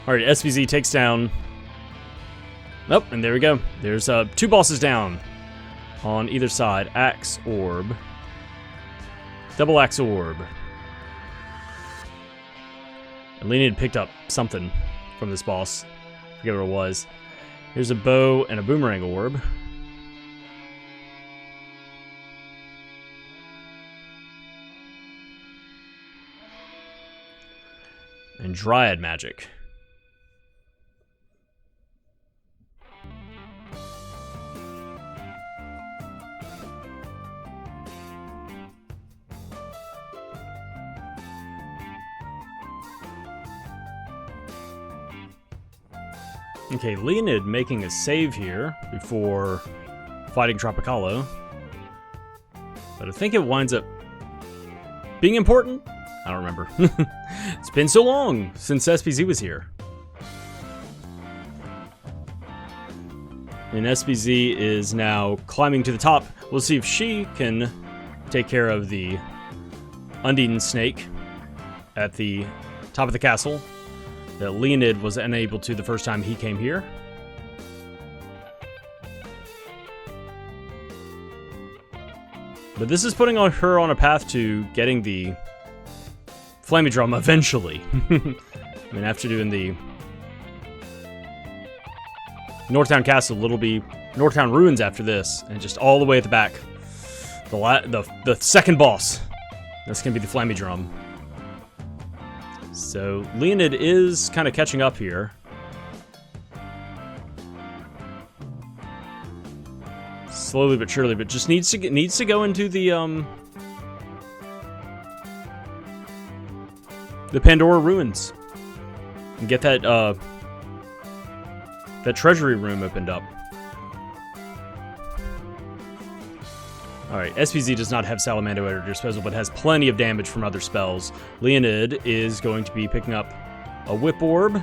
All right, SoBeeZee takes down. Oh, and there we go. There's 2 bosses down on either side. Axe Orb. Double Axe Orb. And Leonid picked up something from this boss. I forget what it was. Here's a bow and a boomerang orb. And Dryad magic. Okay, Leonid making a save here before fighting Tropicalo. But I think it winds up being important? I don't remember. It's been so long since SoBeeZee was here. And SoBeeZee is now climbing to the top. We'll see if she can take care of the Undine Snake at the top of the castle that Leonid was unable to the first time he came here. But this is putting her on a path to getting the Flammie Drum eventually. I mean, after doing the Northtown Castle, it'll be Northtown Ruins after this, and just all the way at the back. The second boss. That's gonna be the Flammie Drum. So Leonid is kind of catching up here. Slowly but surely, but just needs to go into the Pandora Ruins and get that that treasury room opened up. Alright, SPZ does not have Salamander at her disposal, but has plenty of damage from other spells. Leoned is going to be picking up a Whip Orb,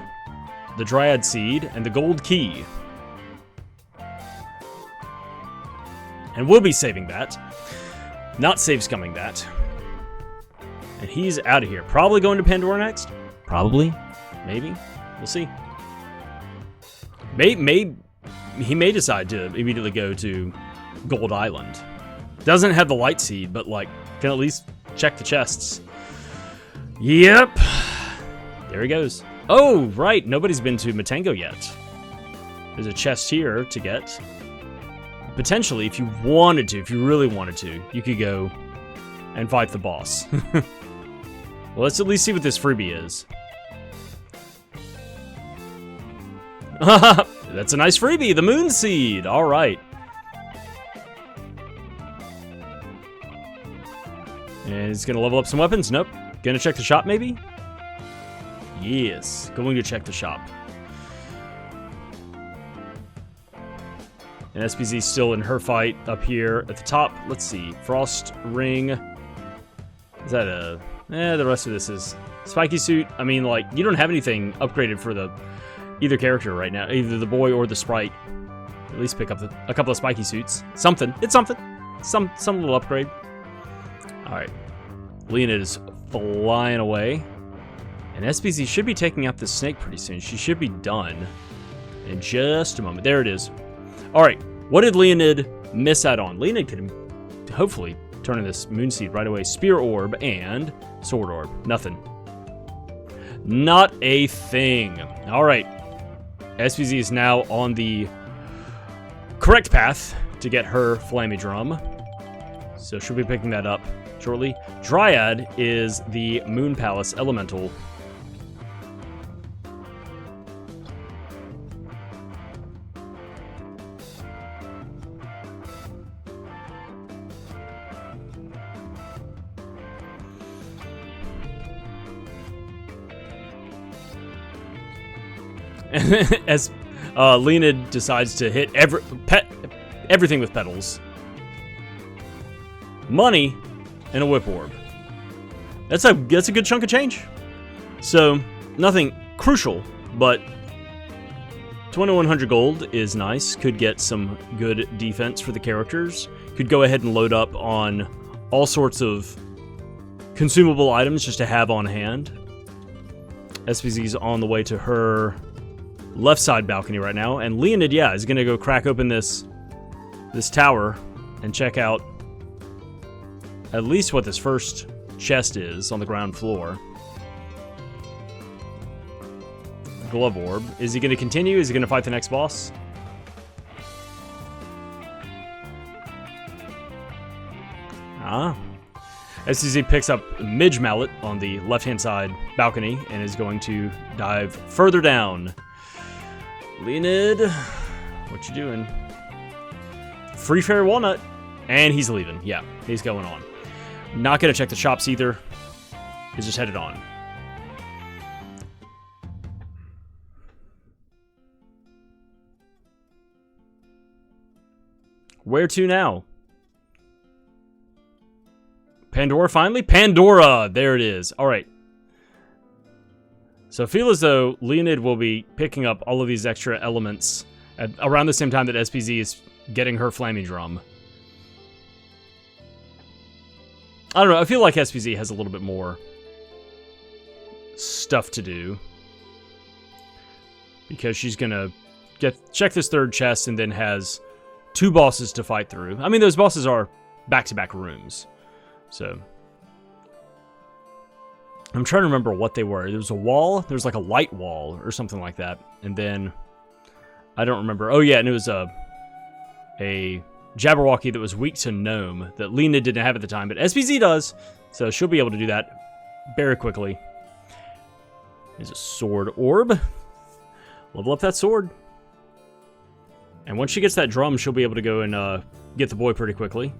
the Dryad Seed, and the Gold Key. And we'll be saving that. Not save scumming that. And he's out of here. Probably going to Pandora next? Probably. Maybe. We'll see. He may decide to immediately go to Gold Island. Doesn't have the Light Seed, but, like, can at least check the chests. Yep. There he goes. Oh, right. Nobody's been to Matango yet. There's a chest here to get. Potentially, if you wanted to, if you really wanted to, you could go and fight the boss. Well, let's at least see what this freebie is. That's a nice freebie, the Moon Seed. All right. And he's going to level up some weapons. Nope. Going to check the shop, maybe? Yes. Going to check the shop. And SPZ's still in her fight up here at the top. Let's see. Frost Ring. Is that a... the rest of this is... Spiky Suit. I mean, like, you don't have anything upgraded for the either character right now. Either the boy or the sprite. At least pick up a couple of Spiky Suits. Something. It's something. Some little upgrade. Alright. Leoned is flying away. And SPZ should be taking out this snake pretty soon. She should be done in just a moment. There it is. Alright. What did Leoned miss out on? Leoned could hopefully turn in this Moon Seed right away. Spear Orb and Sword Orb. Nothing. Not a thing. Alright. SPZ is now on the correct path to get her Flammie Drum. So she'll be picking that up shortly. Dryad is the Moon Palace Elemental. As Leoned decides to hit everything with petals. Money and a Whip Orb. That's a good chunk of change. So, nothing crucial, but 2100 gold is nice. Could get some good defense for the characters. Could go ahead and load up on all sorts of consumable items just to have on hand. SPZ's on the way to her left side balcony right now, and Leoned, yeah, is gonna go crack open this tower and check out at least what this first chest is on the ground floor. Glove Orb. Is he gonna continue? Is he gonna fight the next boss? SCZ picks up Midge Mallet on the left-hand side balcony and is going to dive further down. Leoned, what you doing? Free Fairy Walnut. And he's leaving. Yeah, he's going on. Not going to check the shops either. He's just headed on. Where to now? Pandora finally? Pandora! There it is. Alright. So I feel as though Leoned will be picking up all of these extra elements at around the same time that SPZ is getting her Flammie Drum. I don't know, I feel like SPZ has a little bit more stuff to do. Because she's gonna check this third chest and then has 2 bosses to fight through. I mean, those bosses are back-to-back rooms. So, I'm trying to remember what they were. There was a wall. There was like a light wall or something like that. And then, I don't remember. Oh yeah, and it was a Jabberwocky that was weak to Gnome that Leoned didn't have at the time, but SPZ does. So she'll be able to do that very quickly. There's a Sword Orb. Level up that sword. And once she gets that drum, she'll be able to go and get the boy pretty quickly.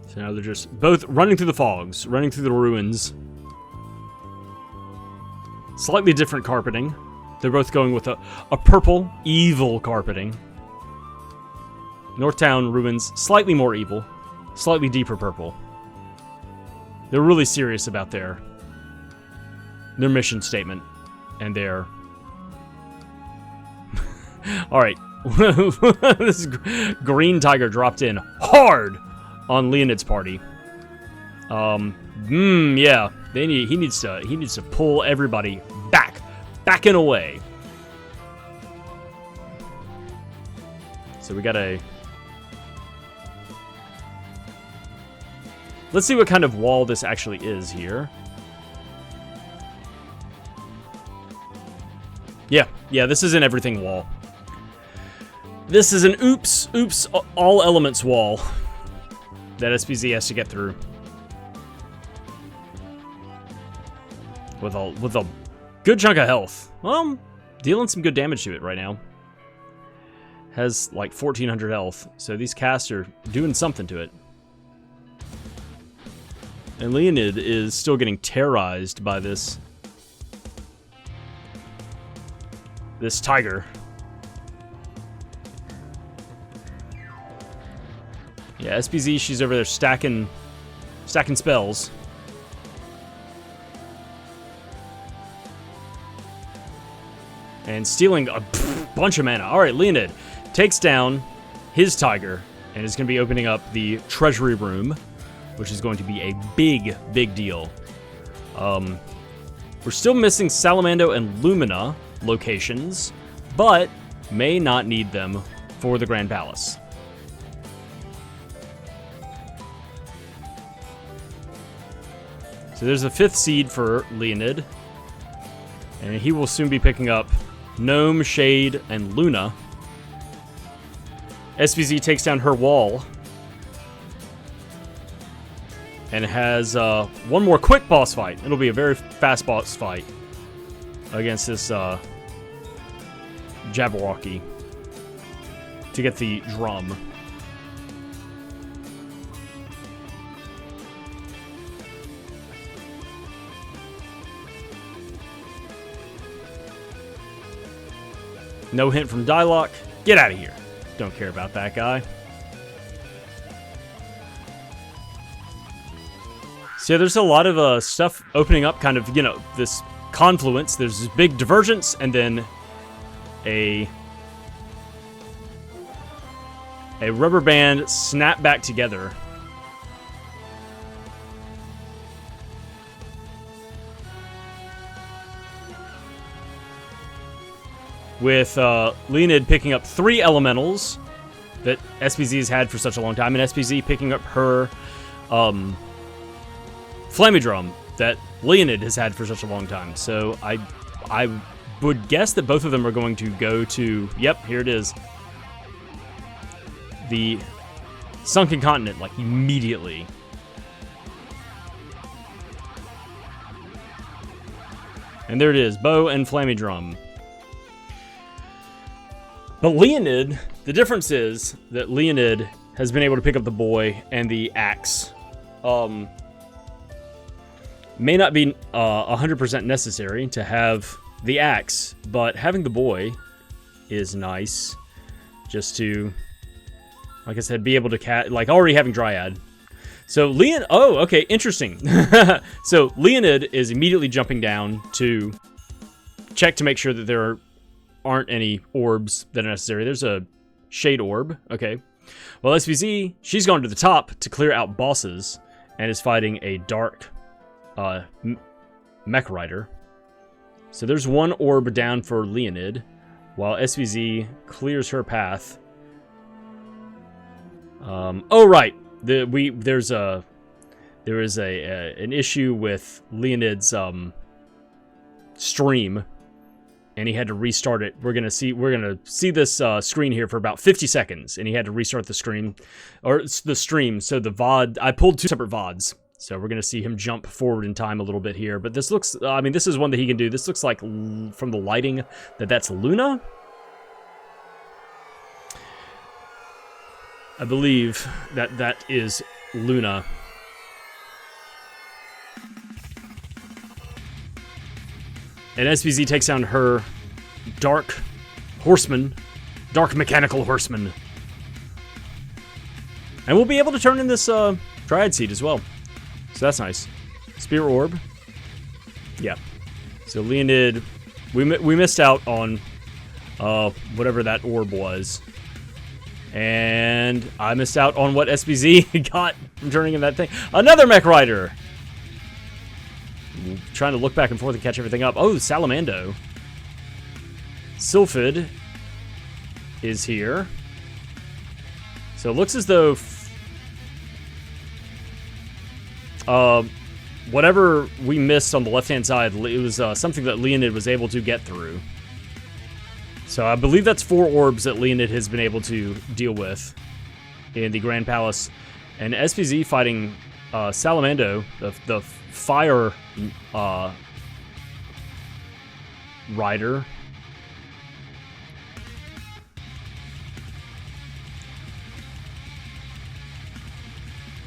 So now they're just both running through the fogs, running through the ruins. Slightly different carpeting. They're both going with a purple, evil carpeting. Northtown Ruins, slightly more evil. Slightly deeper purple. They're really serious about their mission statement. And their... Alright. This green tiger dropped in hard on Leoned's party. Yeah. He needs to pull everybody back and away. So we got a... Let's see what kind of wall this actually is here. Yeah, this is an everything wall. This is an oops, all elements wall that SoBeeZee has to get through. With a good chunk of health. Well, dealing some good damage to it right now. Has like 1400 health, so these casts are doing something to it. And Leoned is still getting terrorized by this tiger. Yeah, SoBeeZee, she's over there stacking spells. And stealing a bunch of mana. Alright, Leoned takes down his tiger and is going to be opening up the treasury room, which is going to be a big deal. We're still missing Salamando and Lumina locations, but may not need them for the Grand Palace. So there's a 5th seed for Leoned, and he will soon be picking up Gnome, Shade, and Luna. SoBeeZee takes down her wall and has one more quick boss fight. It'll be a very fast boss fight against this Jabberwocky to get the drum. No hint from Dialock. Get out of here. Don't care about that guy. So yeah, there's a lot of stuff opening up, kind of, this confluence. There's this big divergence, and then a rubber band snap back together. With Leoned picking up 3 elementals that SoBeeZee has had for such a long time, and SoBeeZee picking up her Flammie Drum that Leoned has had for such a long time. So I would guess that both of them are going to go to, yep, here it is, the Sunken Continent, like, immediately. And there it is, Bow and Flammie Drum. But Leoned, the difference is that Leoned has been able to pick up the boy and the axe. May not be 100% necessary to have the axe, but having the boy is nice. Just to, like I said, be able to already having Dryad. So oh, okay, interesting. So Leoned is immediately jumping down to check to make sure that there aren't any orbs that are necessary. There's a shade orb. Okay. Well, SoBeeZee, she's gone to the top to clear out bosses and is fighting a dark mech rider. So there's one orb down for Leoned, while SoBeeZee clears her path. Oh right, there is an issue with Leonid's stream, and he had to restart it. We're gonna see this screen here for about 50 seconds, and he had to restart the stream. So the VOD, I pulled 2 separate VODs. So we're gonna see him jump forward in time a little bit here. But this looks, I mean, this is one that he can do. This looks like, from the lighting, that's Luna. I believe that is Luna. And SBZ takes down her Dark Horseman. Dark Mechanical Horseman. And we'll be able to turn in this Dryad Seed as well. So that's nice. Spear Orb. Yeah. So Leonid, we missed out on whatever that orb was. And I missed out on what SBZ got from turning in that thing. Another Mech Rider! Trying to look back and forth and catch everything up. Oh, Salamando. Sylphid is here. So it looks as though whatever we missed on the left-hand side, it was something that Leonid was able to get through. So I believe that's 4 orbs that Leonid has been able to deal with in the Grand Palace. And SPZ fighting Salamando, the fire rider.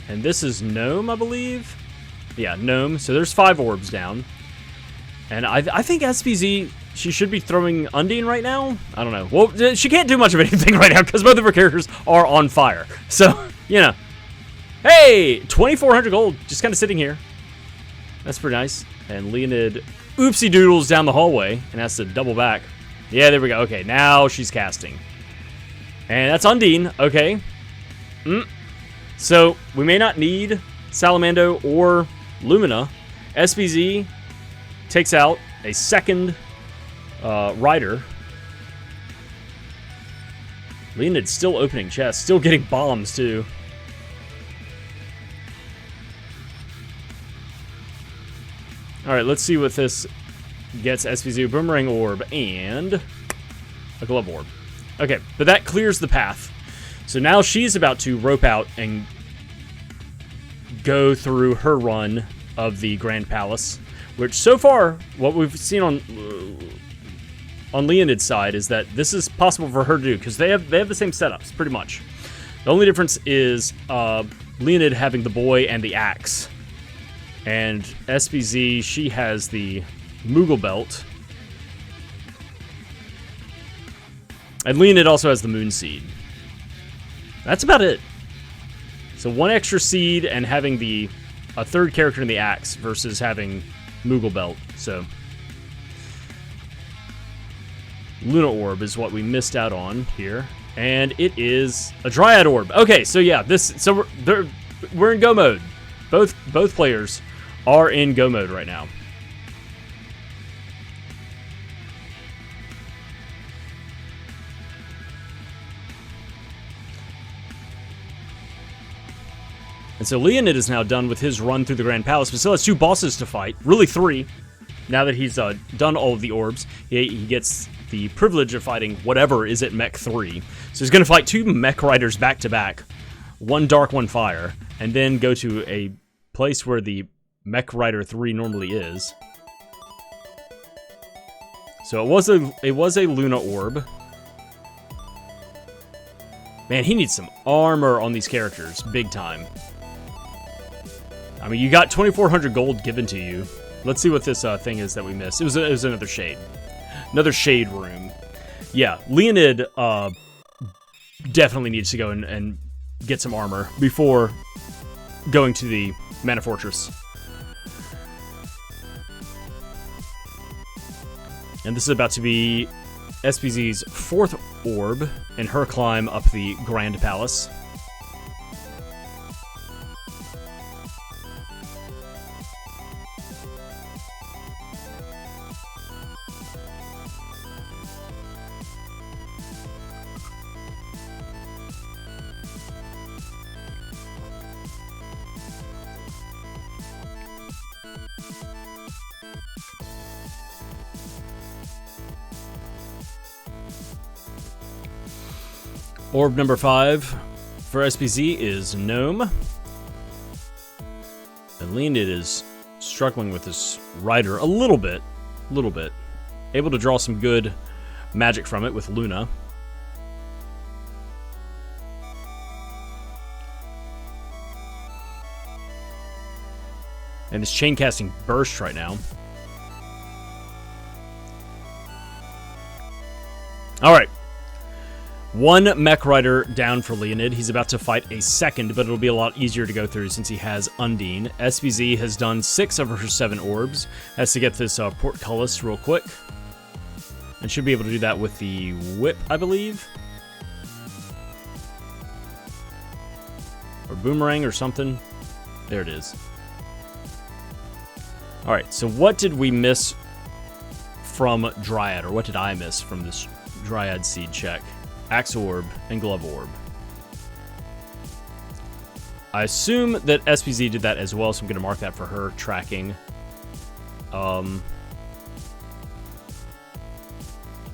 And this is Gnome, I believe. Yeah, Gnome. So there's 5 orbs down. And I think SPZ, she should be throwing Undine right now. I don't know. Well, she can't do much of anything right now because both of her characters are on fire. So, you know. Hey! 2,400 gold. Just kind of sitting here. That's pretty nice. And Leonid oopsie doodles down the hallway and has to double back. Yeah, there we go. Okay, now she's casting. And that's Undine. Okay. So, we may not need Salamando or Lumina. SPZ takes out a second rider. Leonid's still opening chests, still getting bombs too. Alright, let's see what this gets SPZ. Boomerang Orb and a Glove Orb. Okay, but that clears the path. So now she's about to rope out and go through her run of the Grand Palace. Which, so far, what we've seen on Leonid's side is that this is possible for her to do, because they have the same setups, pretty much. The only difference is Leonid having the boy and the axe. And SBZ, she has the Moogle Belt. And Leonid also has the Moon Seed. That's about it. So 1 extra seed and having a third character in the axe versus having Moogle Belt. So Luna Orb is what we missed out on here, and it is a Dryad Orb. Okay, so yeah, we're in go mode. Both players are in go mode right now. And so Leonid is now done with his run through the Grand Palace, but still has 2 bosses to fight. Really 3. Now that he's done all of the orbs, he gets the privilege of fighting whatever is at Mech 3. So he's going to fight 2 Mech Riders back to back. 1 Dark, 1 Fire. And then go to a place where the Mech Rider 3 normally is. So it was a Luna Orb. Man, he needs some armor on these characters. Big time. I mean, you got 2,400 gold given to you. Let's see what this thing is that we missed. It was another shade. Another shade room. Yeah, Leonid definitely needs to go and get some armor before going to the Mana Fortress. And this is about to be SPZ's 4th orb in her climb up the Grand Palace. Orb number 5 for SPZ is Gnome. And Leonid is struggling with this rider a little bit. Able to draw some good magic from it with Luna. And is chain casting Burst right now. All right. One mech rider down for Leoned. He's about to fight a second, but it'll be a lot easier to go through since he has Undine. SoBeeZee has done 6 of her 7 orbs. Has to get this portcullis real quick. And should be able to do that with the whip, I believe. Or boomerang or something. There it is. Alright, so what did we miss from Dryad? Or what did I miss from this Dryad seed check? Axe Orb and Glove Orb. I assume that SoBeeZee did that as well, so I'm going to mark that for her tracking.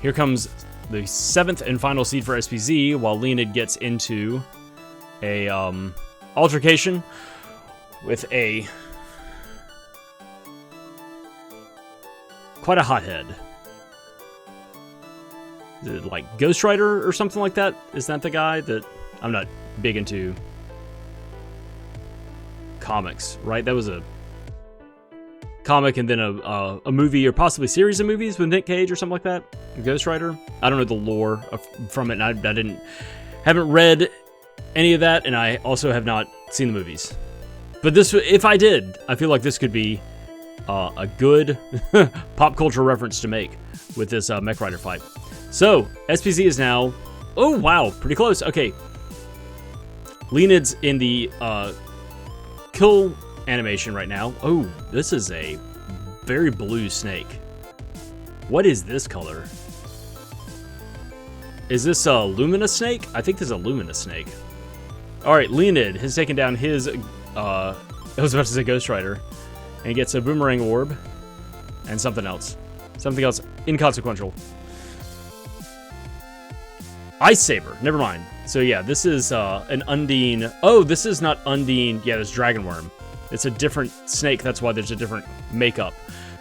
Here comes the 7th and final seed for SoBeeZee, while Leoned gets into a altercation with quite a hothead. Is it like Ghost Rider or something like that? Is that the guy that... I'm not big into comics, right? That was a comic and then a movie or possibly series of movies with Nick Cage or something like that. Ghost Rider. I don't know the lore from it, and I haven't read any of that, and I also have not seen the movies. But this, if I did, I feel like this could be a good pop culture reference to make with this mech rider fight. So SoBeeZee is now, oh wow, pretty close. Okay, Leoned's in the kill animation right now. Oh, this is a very blue snake. What is this color? Is this a luminous snake? I think this is a luminous snake. All right, Leoned has taken down his, I was about to say Ghost Rider, and he gets a boomerang orb and something else inconsequential. Ice Saber, never mind. So yeah, this is an Undine. Oh, this is not Undine. Yeah, there's Dragon Worm. It's a different snake, that's why there's a different makeup.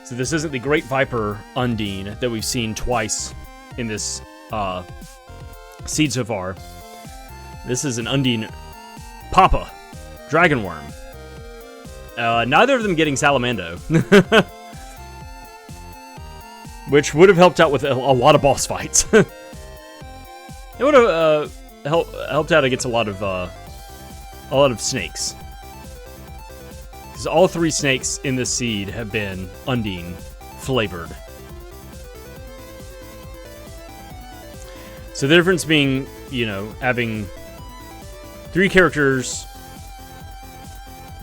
So this isn't the Great Viper Undine that we've seen twice in this seed so far. This is an Undine Papa, Dragon Worm. Neither of them getting Salamando. Which would have helped out with a lot of boss fights. It would have helped out against a lot of snakes. Because all 3 snakes in this seed have been Undine flavored. So the difference being, you know, having 3 characters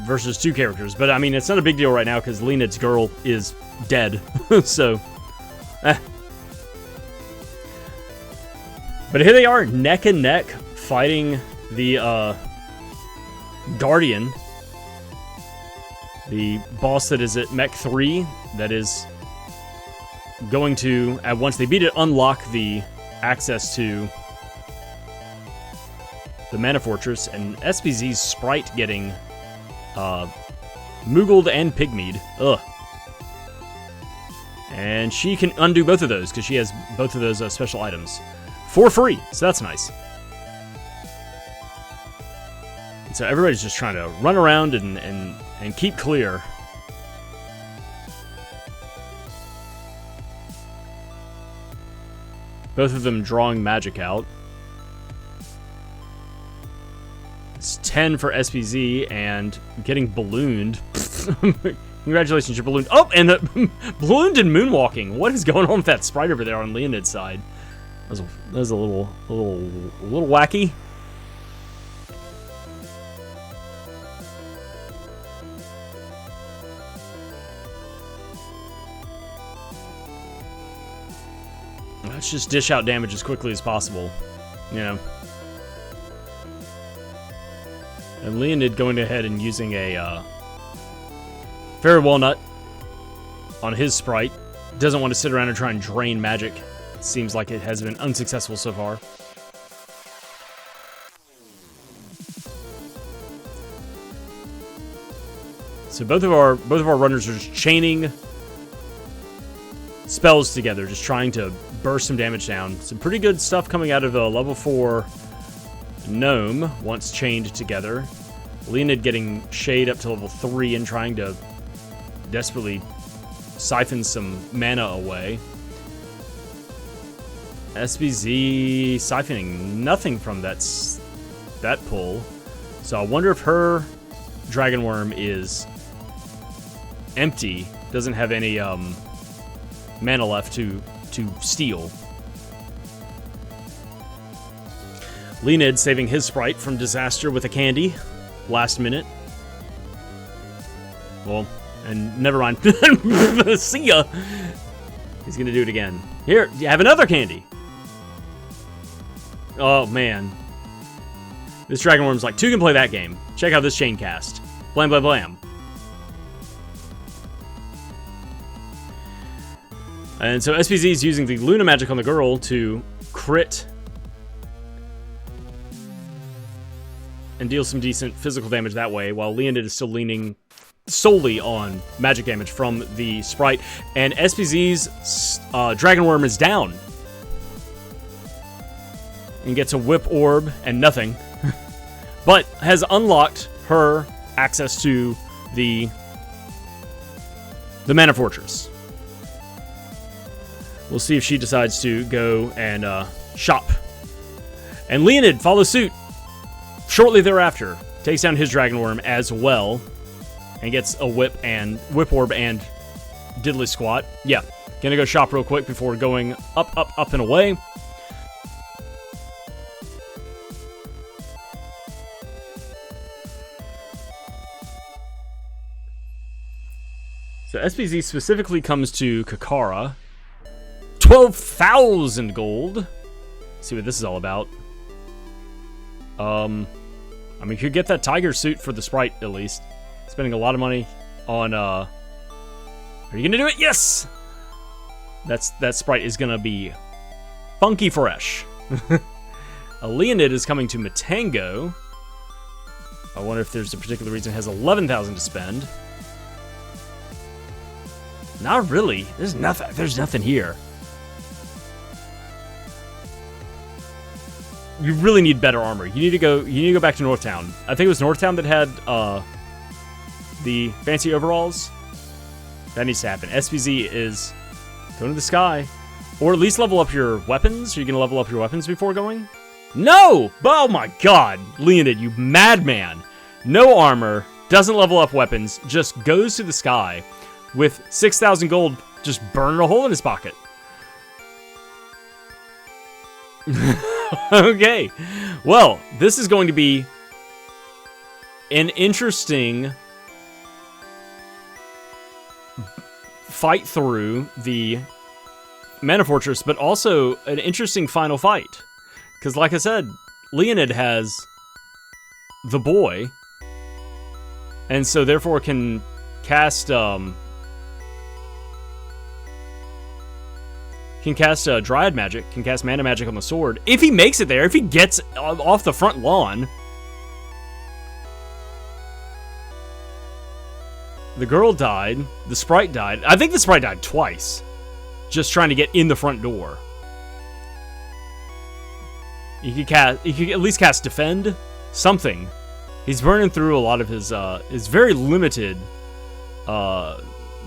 versus 2 characters. But I mean, it's not a big deal right now because Leoned's girl is dead. So, But here they are, neck and neck, fighting the Guardian. The boss that is at Mech 3, that is going to, once they beat it, unlock the access to the Mana Fortress, and SoBeeZee's Sprite getting Moogled and Pygmied. Ugh. And she can undo both of those, because she has both of those special items. For free, so that's nice. And so everybody's just trying to run around and keep clear. Both of them drawing magic out. It's 10 for SoBeeZee and getting ballooned. Congratulations, you're ballooned. Oh, and ballooned and moonwalking. What is going on with that sprite over there on Leoned's side? That was a little wacky. Let's just dish out damage as quickly as possible, you know. And Leoned going ahead and using a Fairy Walnut on his sprite. Doesn't want to sit around and try and drain magic. Seems like it has been unsuccessful so far. So both of our runners are just chaining spells together, just trying to burst some damage down. Some pretty good stuff coming out of a level 4 gnome once chained together. Leoned getting Shade up to level 3 and trying to desperately siphon some mana away. SBZ siphoning nothing from that pull. So I wonder if her Dragon Worm is empty, doesn't have any mana left to steal. Leoned saving his Sprite from disaster with a candy last minute. Well, and never mind. See ya. He's gonna do it again. Here, you have another candy. Oh man. This Dragon Worm's like, 2 can play that game. Check out this chain cast. Blam, blam, blam. And so SPZ is using the Luna magic on the girl to crit and deal some decent physical damage that way, while Leoned is still leaning solely on magic damage from the Sprite. And SPZ's Dragon Worm is down. And gets a Whip Orb and nothing. But has unlocked her access to the Mana Fortress. We'll see if she decides to go and shop. And Leoned follows suit shortly thereafter. Takes down his Dragon Worm as well. And gets a Whip Orb and Diddly Squat. Yeah, gonna go shop real quick before going up and away. So SPZ specifically comes to Kakara. 12,000 gold. Let's see what this is all about. I mean, you could get that tiger suit for the Sprite, at least. Spending a lot of money on, Are you gonna do it? Yes! That Sprite is gonna be funky fresh. Leoned is coming to Matango. I wonder if there's a particular reason it has 11,000 to spend. Not really. There's nothing here. You really need better armor. You need to go back to Northtown. I think it was Northtown that had the fancy overalls. That needs to happen. SPZ is going to the sky. Or at least level up your weapons. Are you going to level up your weapons before going? No! Oh my god. Leoned, you madman. No armor. Doesn't level up weapons. Just goes to the sky. With 6,000 gold, just burning a hole in his pocket. Okay. Well, this is going to be an interesting fight through the Mana Fortress, but also an interesting final fight. Because, like I said, Leoned has the boy, and so therefore can cast Dryad Magic, can cast Mana Magic on the sword. If he makes it there, if he gets off the front lawn. The girl died. The Sprite died. I think the Sprite died twice. Just trying to get in the front door. He could at least cast Defend. Something. He's burning through a lot of his very limited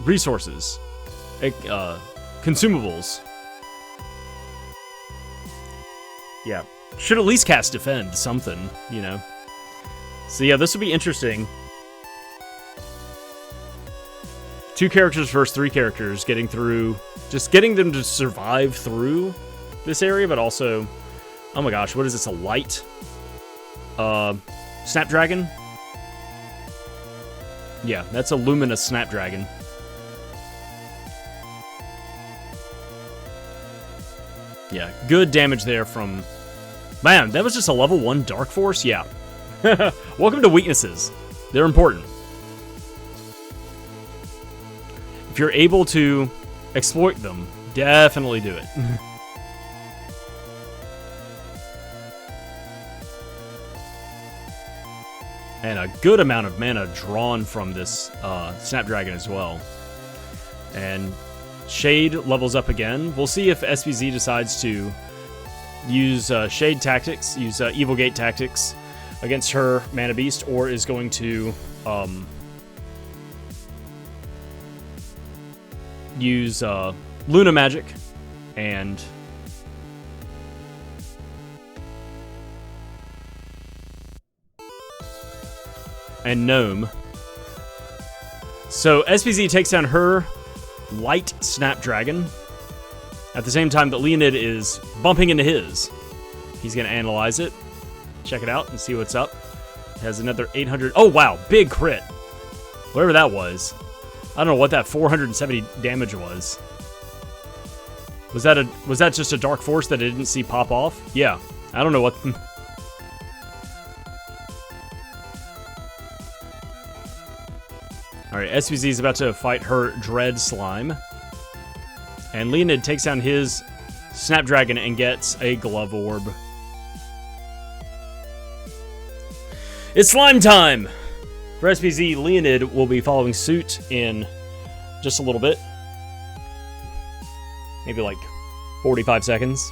resources. Consumables. Yeah. Should at least cast Defend, something, you know. So yeah, this would be interesting. 2 characters versus 3 characters, getting through, just getting them to survive through this area, but also, oh my gosh, what is this, a light? Snapdragon? Yeah, that's a luminous Snapdragon. Yeah, good damage there from... Man, that was just a level 1 Dark Force? Yeah. Welcome to weaknesses. They're important. If you're able to exploit them, definitely do it. And a good amount of mana drawn from this Snapdragon as well. And Shade levels up again. We'll see if SPZ decides to use Shade tactics, use Evil Gate tactics against her Mana Beast, or is going to use Luna Magic and and Gnome. So SPZ takes down her light Snapdragon at the same time that Leoned is bumping into his. He's going to analyze it, check it out, and see what's up. It has another 800. Oh, wow. Big crit. Whatever that was. I don't know what that 470 damage was. Was that just a Dark Force that I didn't see pop off? Yeah. I don't know what... Alright, SPZ is about to fight her Dread Slime. And Leoned takes down his Snapdragon and gets a Glove Orb. It's slime time! For SPZ, Leoned will be following suit in just a little bit. Maybe like 45 seconds.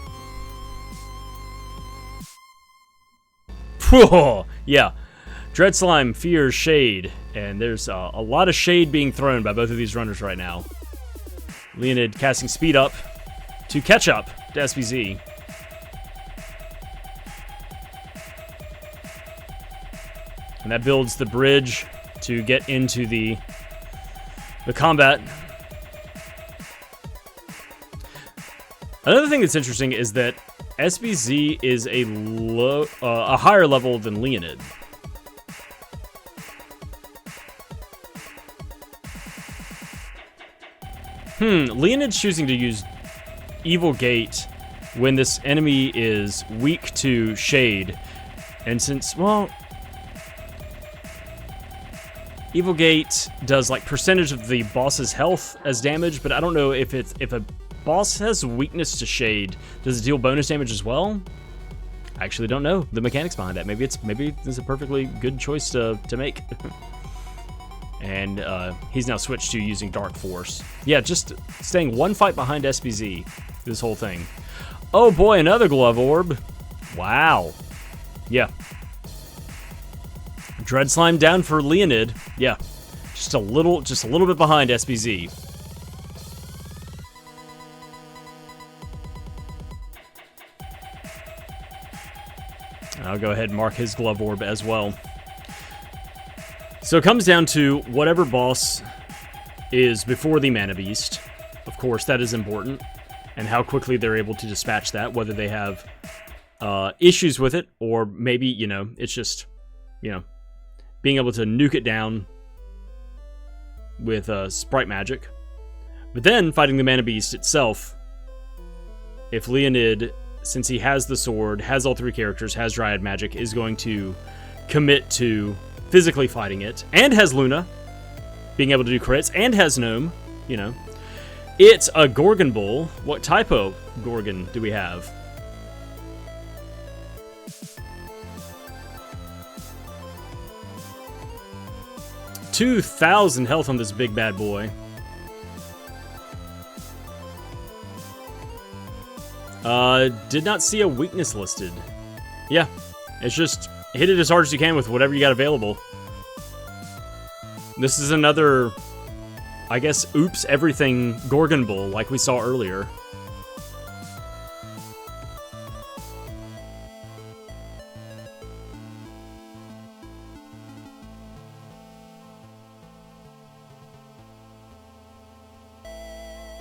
Whoa, yeah. Dread Slime fears shade, and there's a lot of shade being thrown by both of these runners right now. Leoned casting speed up to catch up to SPZ. And that builds the bridge to get into the combat. Another thing that's interesting is that SBZ is a higher level than Leoned. Leoned's choosing to use Evil Gate when this enemy is weak to shade. And since, well, Evil Gate does like percentage of the boss's health as damage, but I don't know if a boss has weakness to shade, does it deal bonus damage as well? I actually don't know the mechanics behind that. Maybe it's a perfectly good choice to make. And he's now switched to using Dark Force. Yeah, just staying one fight behind SBZ this whole thing. Oh boy, another Glove Orb. Wow. Yeah. Dread Slime down for Leoned. Yeah. Just a little bit behind SBZ. I'll go ahead and mark his Glove Orb as well. So it comes down to whatever boss is before the Mana Beast. Of course, that is important. And how quickly they're able to dispatch that, whether they have issues with it, or maybe, it's just, being able to nuke it down with Sprite magic. But then, fighting the Mana Beast itself, if Leoned, since he has the sword, has all three characters, has Dryad magic, is going to commit to physically fighting it, and has Luna, being able to do crits, and has Gnome, It's a Gorgon Bull. What type of Gorgon do we have? $2,000 health on this big bad boy. Did not see a weakness listed. Yeah, it's just hit it as hard as you can with whatever you got available. This is another, I guess, oops everything Gorgon Bull like we saw earlier.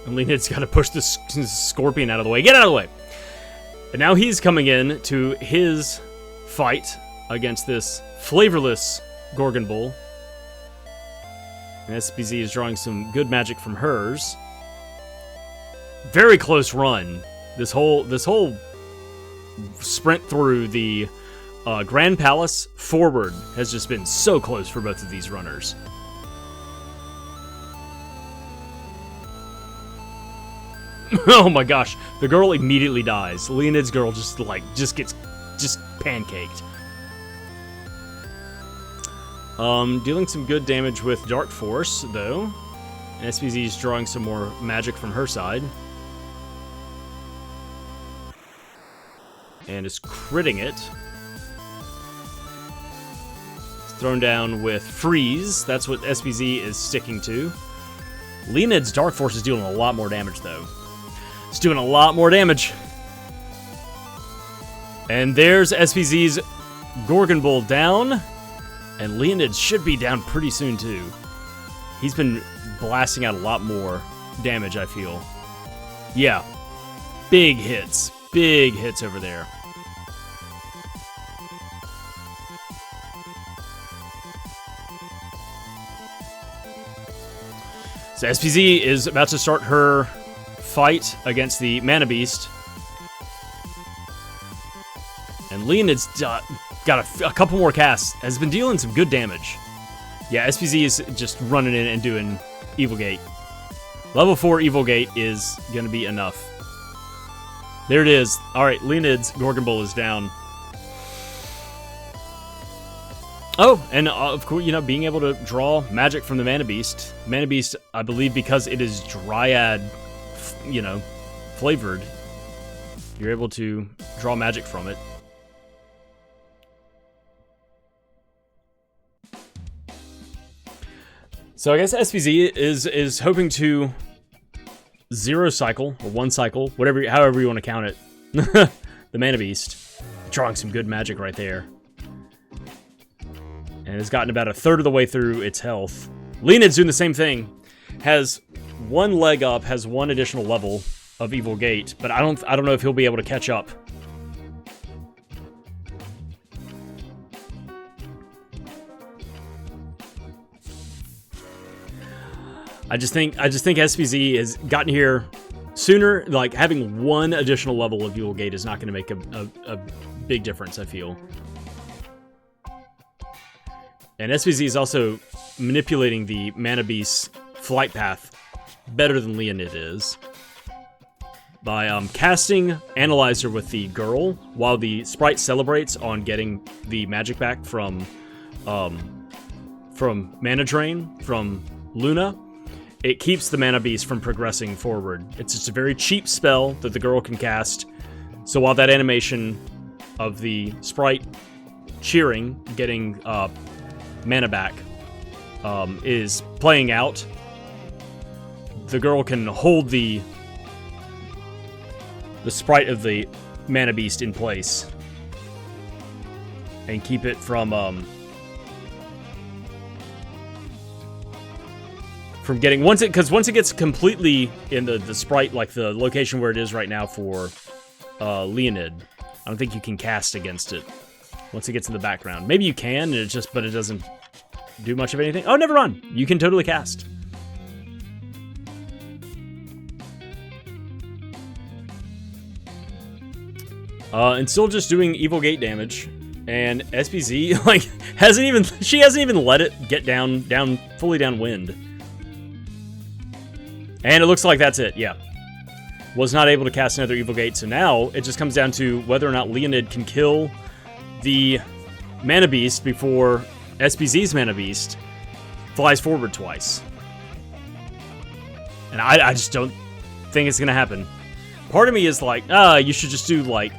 And Leoned's got to push this Scorpion out of the way. Get out of the way! And now he's coming in to his fight against this flavorless Gorgon Bull. And SPZ is drawing some good magic from hers. Very close run. This whole sprint through the Grand Palace forward has just been so close for both of these runners. Oh my gosh, the girl immediately dies. Leoned's girl just gets pancaked. Dealing some good damage with Dark Force, though. And SPZ is drawing some more magic from her side. And is critting it. It's thrown down with Freeze. That's what SPZ is sticking to. Leoned's Dark Force is dealing a lot more damage, though. It's doing a lot more damage. And there's SPZ's Gorgon Bull down. And Leonid should be down pretty soon, too. He's been blasting out a lot more damage, I feel. Yeah. Big hits. Big hits over there. So SoBeeZee is about to start her fight against the Mana Beast. And Leonid's got a couple more casts. Has been dealing some good damage. Yeah, SoBeeZee is just running in and doing Evil Gate. Level 4 Evil Gate is going to be enough. There it is. Alright, Leonid's Gorgon Bowl is down. Oh, and of course, you know, being able to draw magic from the Mana Beast. Mana Beast, I believe, because it is Dryad, you know, flavored, you're able to draw magic from it. So I guess SoBeeZee is hoping to 0 cycle, or 1 cycle, whatever, however you want to count it, the Mana Beast. Drawing some good magic right there. And it's gotten about a third of the way through its health. Leonid's doing the same thing. Has 1 leg up, has 1 additional level of Evil Gate, but I don't know if he'll be able to catch up. I just think SoBeeZee has gotten here sooner. Like, having 1 additional level of Evil Gate is not going to make a big difference, I feel. And SoBeeZee is also manipulating the Mana Beast's flight path better than Leonid is by casting Analyzer with the girl while the Sprite celebrates on getting the magic back from Mana Drain from Luna. It keeps the Mana Beast from progressing forward. It's just a very cheap spell that the girl can cast. So while that animation of the Sprite cheering, getting mana back, is playing out, the girl can hold the Sprite of the Mana Beast in place and keep it from getting, once it gets completely in the Sprite, like the location where it is right now for Leonid, I don't think you can cast against it once it gets in the background. Maybe you can, but it doesn't do much of anything. Oh, never mind. You can totally cast. And still just doing Evil Gate damage. And SoBeeZee, like, hasn't even let it get fully downwind. And it looks like that's it, yeah. Was not able to cast another Evil Gate, so now it just comes down to whether or not Leonid can kill the Mana Beast before SoBeeZee's Mana Beast flies forward twice. And I just don't think it's gonna happen. Part of me is like, you should just do like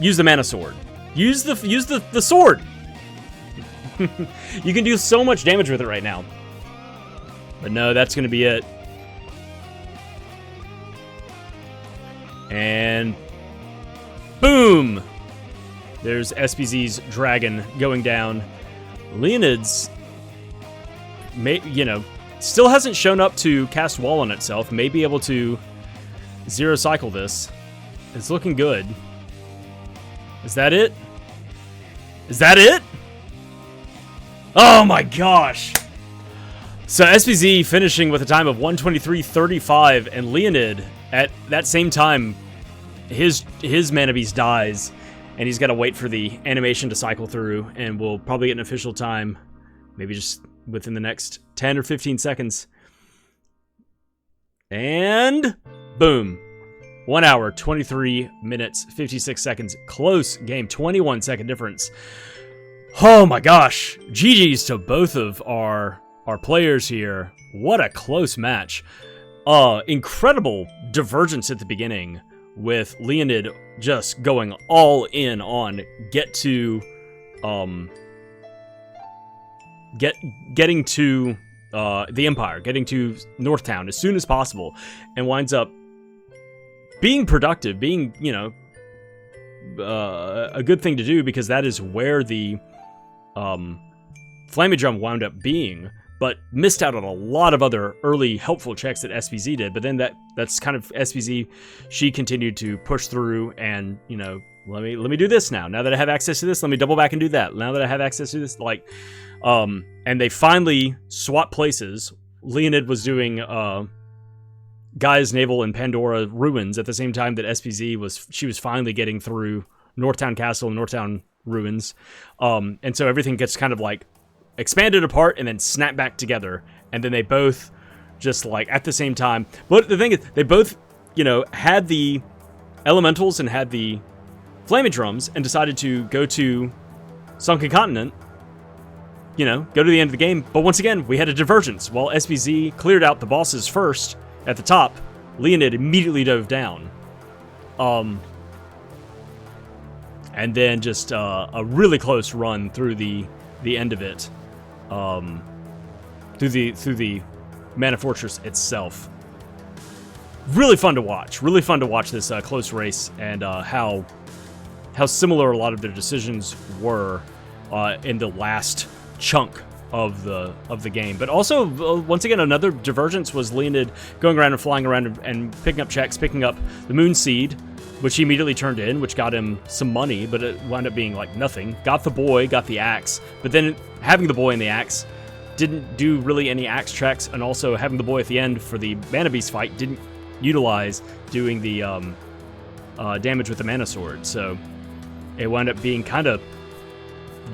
use the Mana Sword. Use the sword. You can do so much damage with it right now. But no, that's gonna be it. And boom! There's SoBeeZee's dragon going down. Leonid's, still hasn't shown up to cast Wall on itself. May be able to 0 cycle this. It's looking good. Is that it? Is that it? Oh my gosh! So SoBeeZee finishing with a time of 1:23:35, and Leonid at that same time, his Mana Beast dies, and he's got to wait for the animation to cycle through, and we'll probably get an official time, maybe just within the next 10 or 15 seconds. And boom. 1 hour, 23 minutes, 56 seconds. Close game, 21-second difference. Oh my gosh. GG's to both of our players here. What a close match. Incredible divergence at the beginning, with Leonid just going all in on getting to the Empire, getting to Northtown as soon as possible, and winds up being productive, being, a good thing to do, because that is where the Flammie Drum wound up being, but missed out on a lot of other early helpful checks that SoBeeZee did. But then that's kind of SoBeeZee. She continued to push through and, you know, let me do this now. Now that I have access to this, let me double back and do that. Now that I have access to this, like, and they finally swapped places. Leoned was doing Gaia's Navel and Pandora Ruins at the same time that SoBeeZee was finally getting through Northtown Castle and Northtown Ruins. And so everything gets kind of like expanded apart and then snapped back together. And then they both just like at the same time. But the thing is, they both, you know, had the elementals and had the Flammie Drums and decided to go to Sunken Continent, you know, go to the end of the game. But once again, we had a divergence. While SoBeeZee cleared out the bosses first at the top, Leoned immediately dove down. And then just a really close run through the end of it, through the Mana Fortress itself. Really fun to watch. Really fun to watch this close race and how similar a lot of their decisions were in the last chunk of the game. But also, once again, another divergence was Leoned going around and flying around and picking up checks, picking up the Moon Seed, which he immediately turned in, which got him some money, but it wound up being like nothing. Got the boy, got the axe, but then having the boy and the axe didn't do really any axe checks, and also having the boy at the end for the Mana Beast fight didn't utilize doing the damage with the Mana Sword, so it wound up being kind of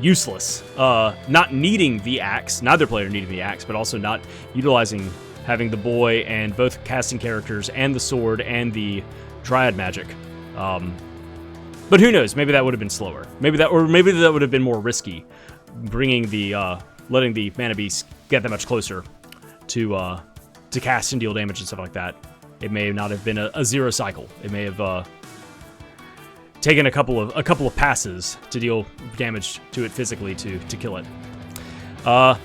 useless. Not needing the axe, neither player needing the axe, but also not utilizing having the boy and both casting characters and the sword and the Dryad magic. But who knows? Maybe that would have been slower. Maybe that would have been more risky, bringing the letting the Mana Beast get that much closer to cast and deal damage and stuff like that. It may not have been a zero cycle. It may have taken a couple of passes to deal damage to it physically to kill it.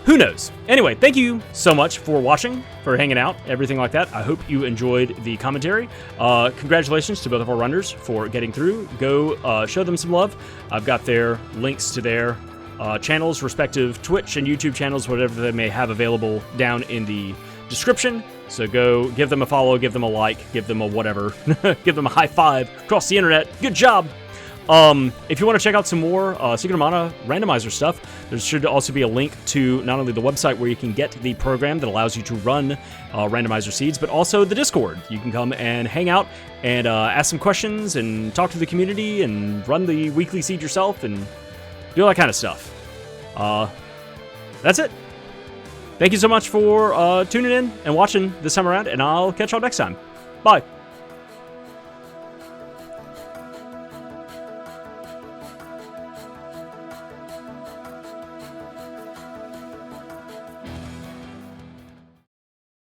Who knows? Anyway, thank you so much for watching, for hanging out, everything like that. I hope you enjoyed the commentary. Congratulations to both of our runners for getting through. Go show them some love. I've got their links to their channels, respective Twitch and YouTube channels, whatever they may have available down in the description. So go give them a follow, give them a like, give them a whatever, give them a high five across the internet. Good job. If you want to check out some more Secret of Mana randomizer stuff, there should also be a link to not only the website where you can get the program that allows you to run randomizer seeds, but also the Discord. You can come and hang out and ask some questions and talk to the community and run the weekly seed yourself and do all that kind of stuff. That's it. Thank you so much for tuning in and watching this time around, and I'll catch y'all next time. Bye.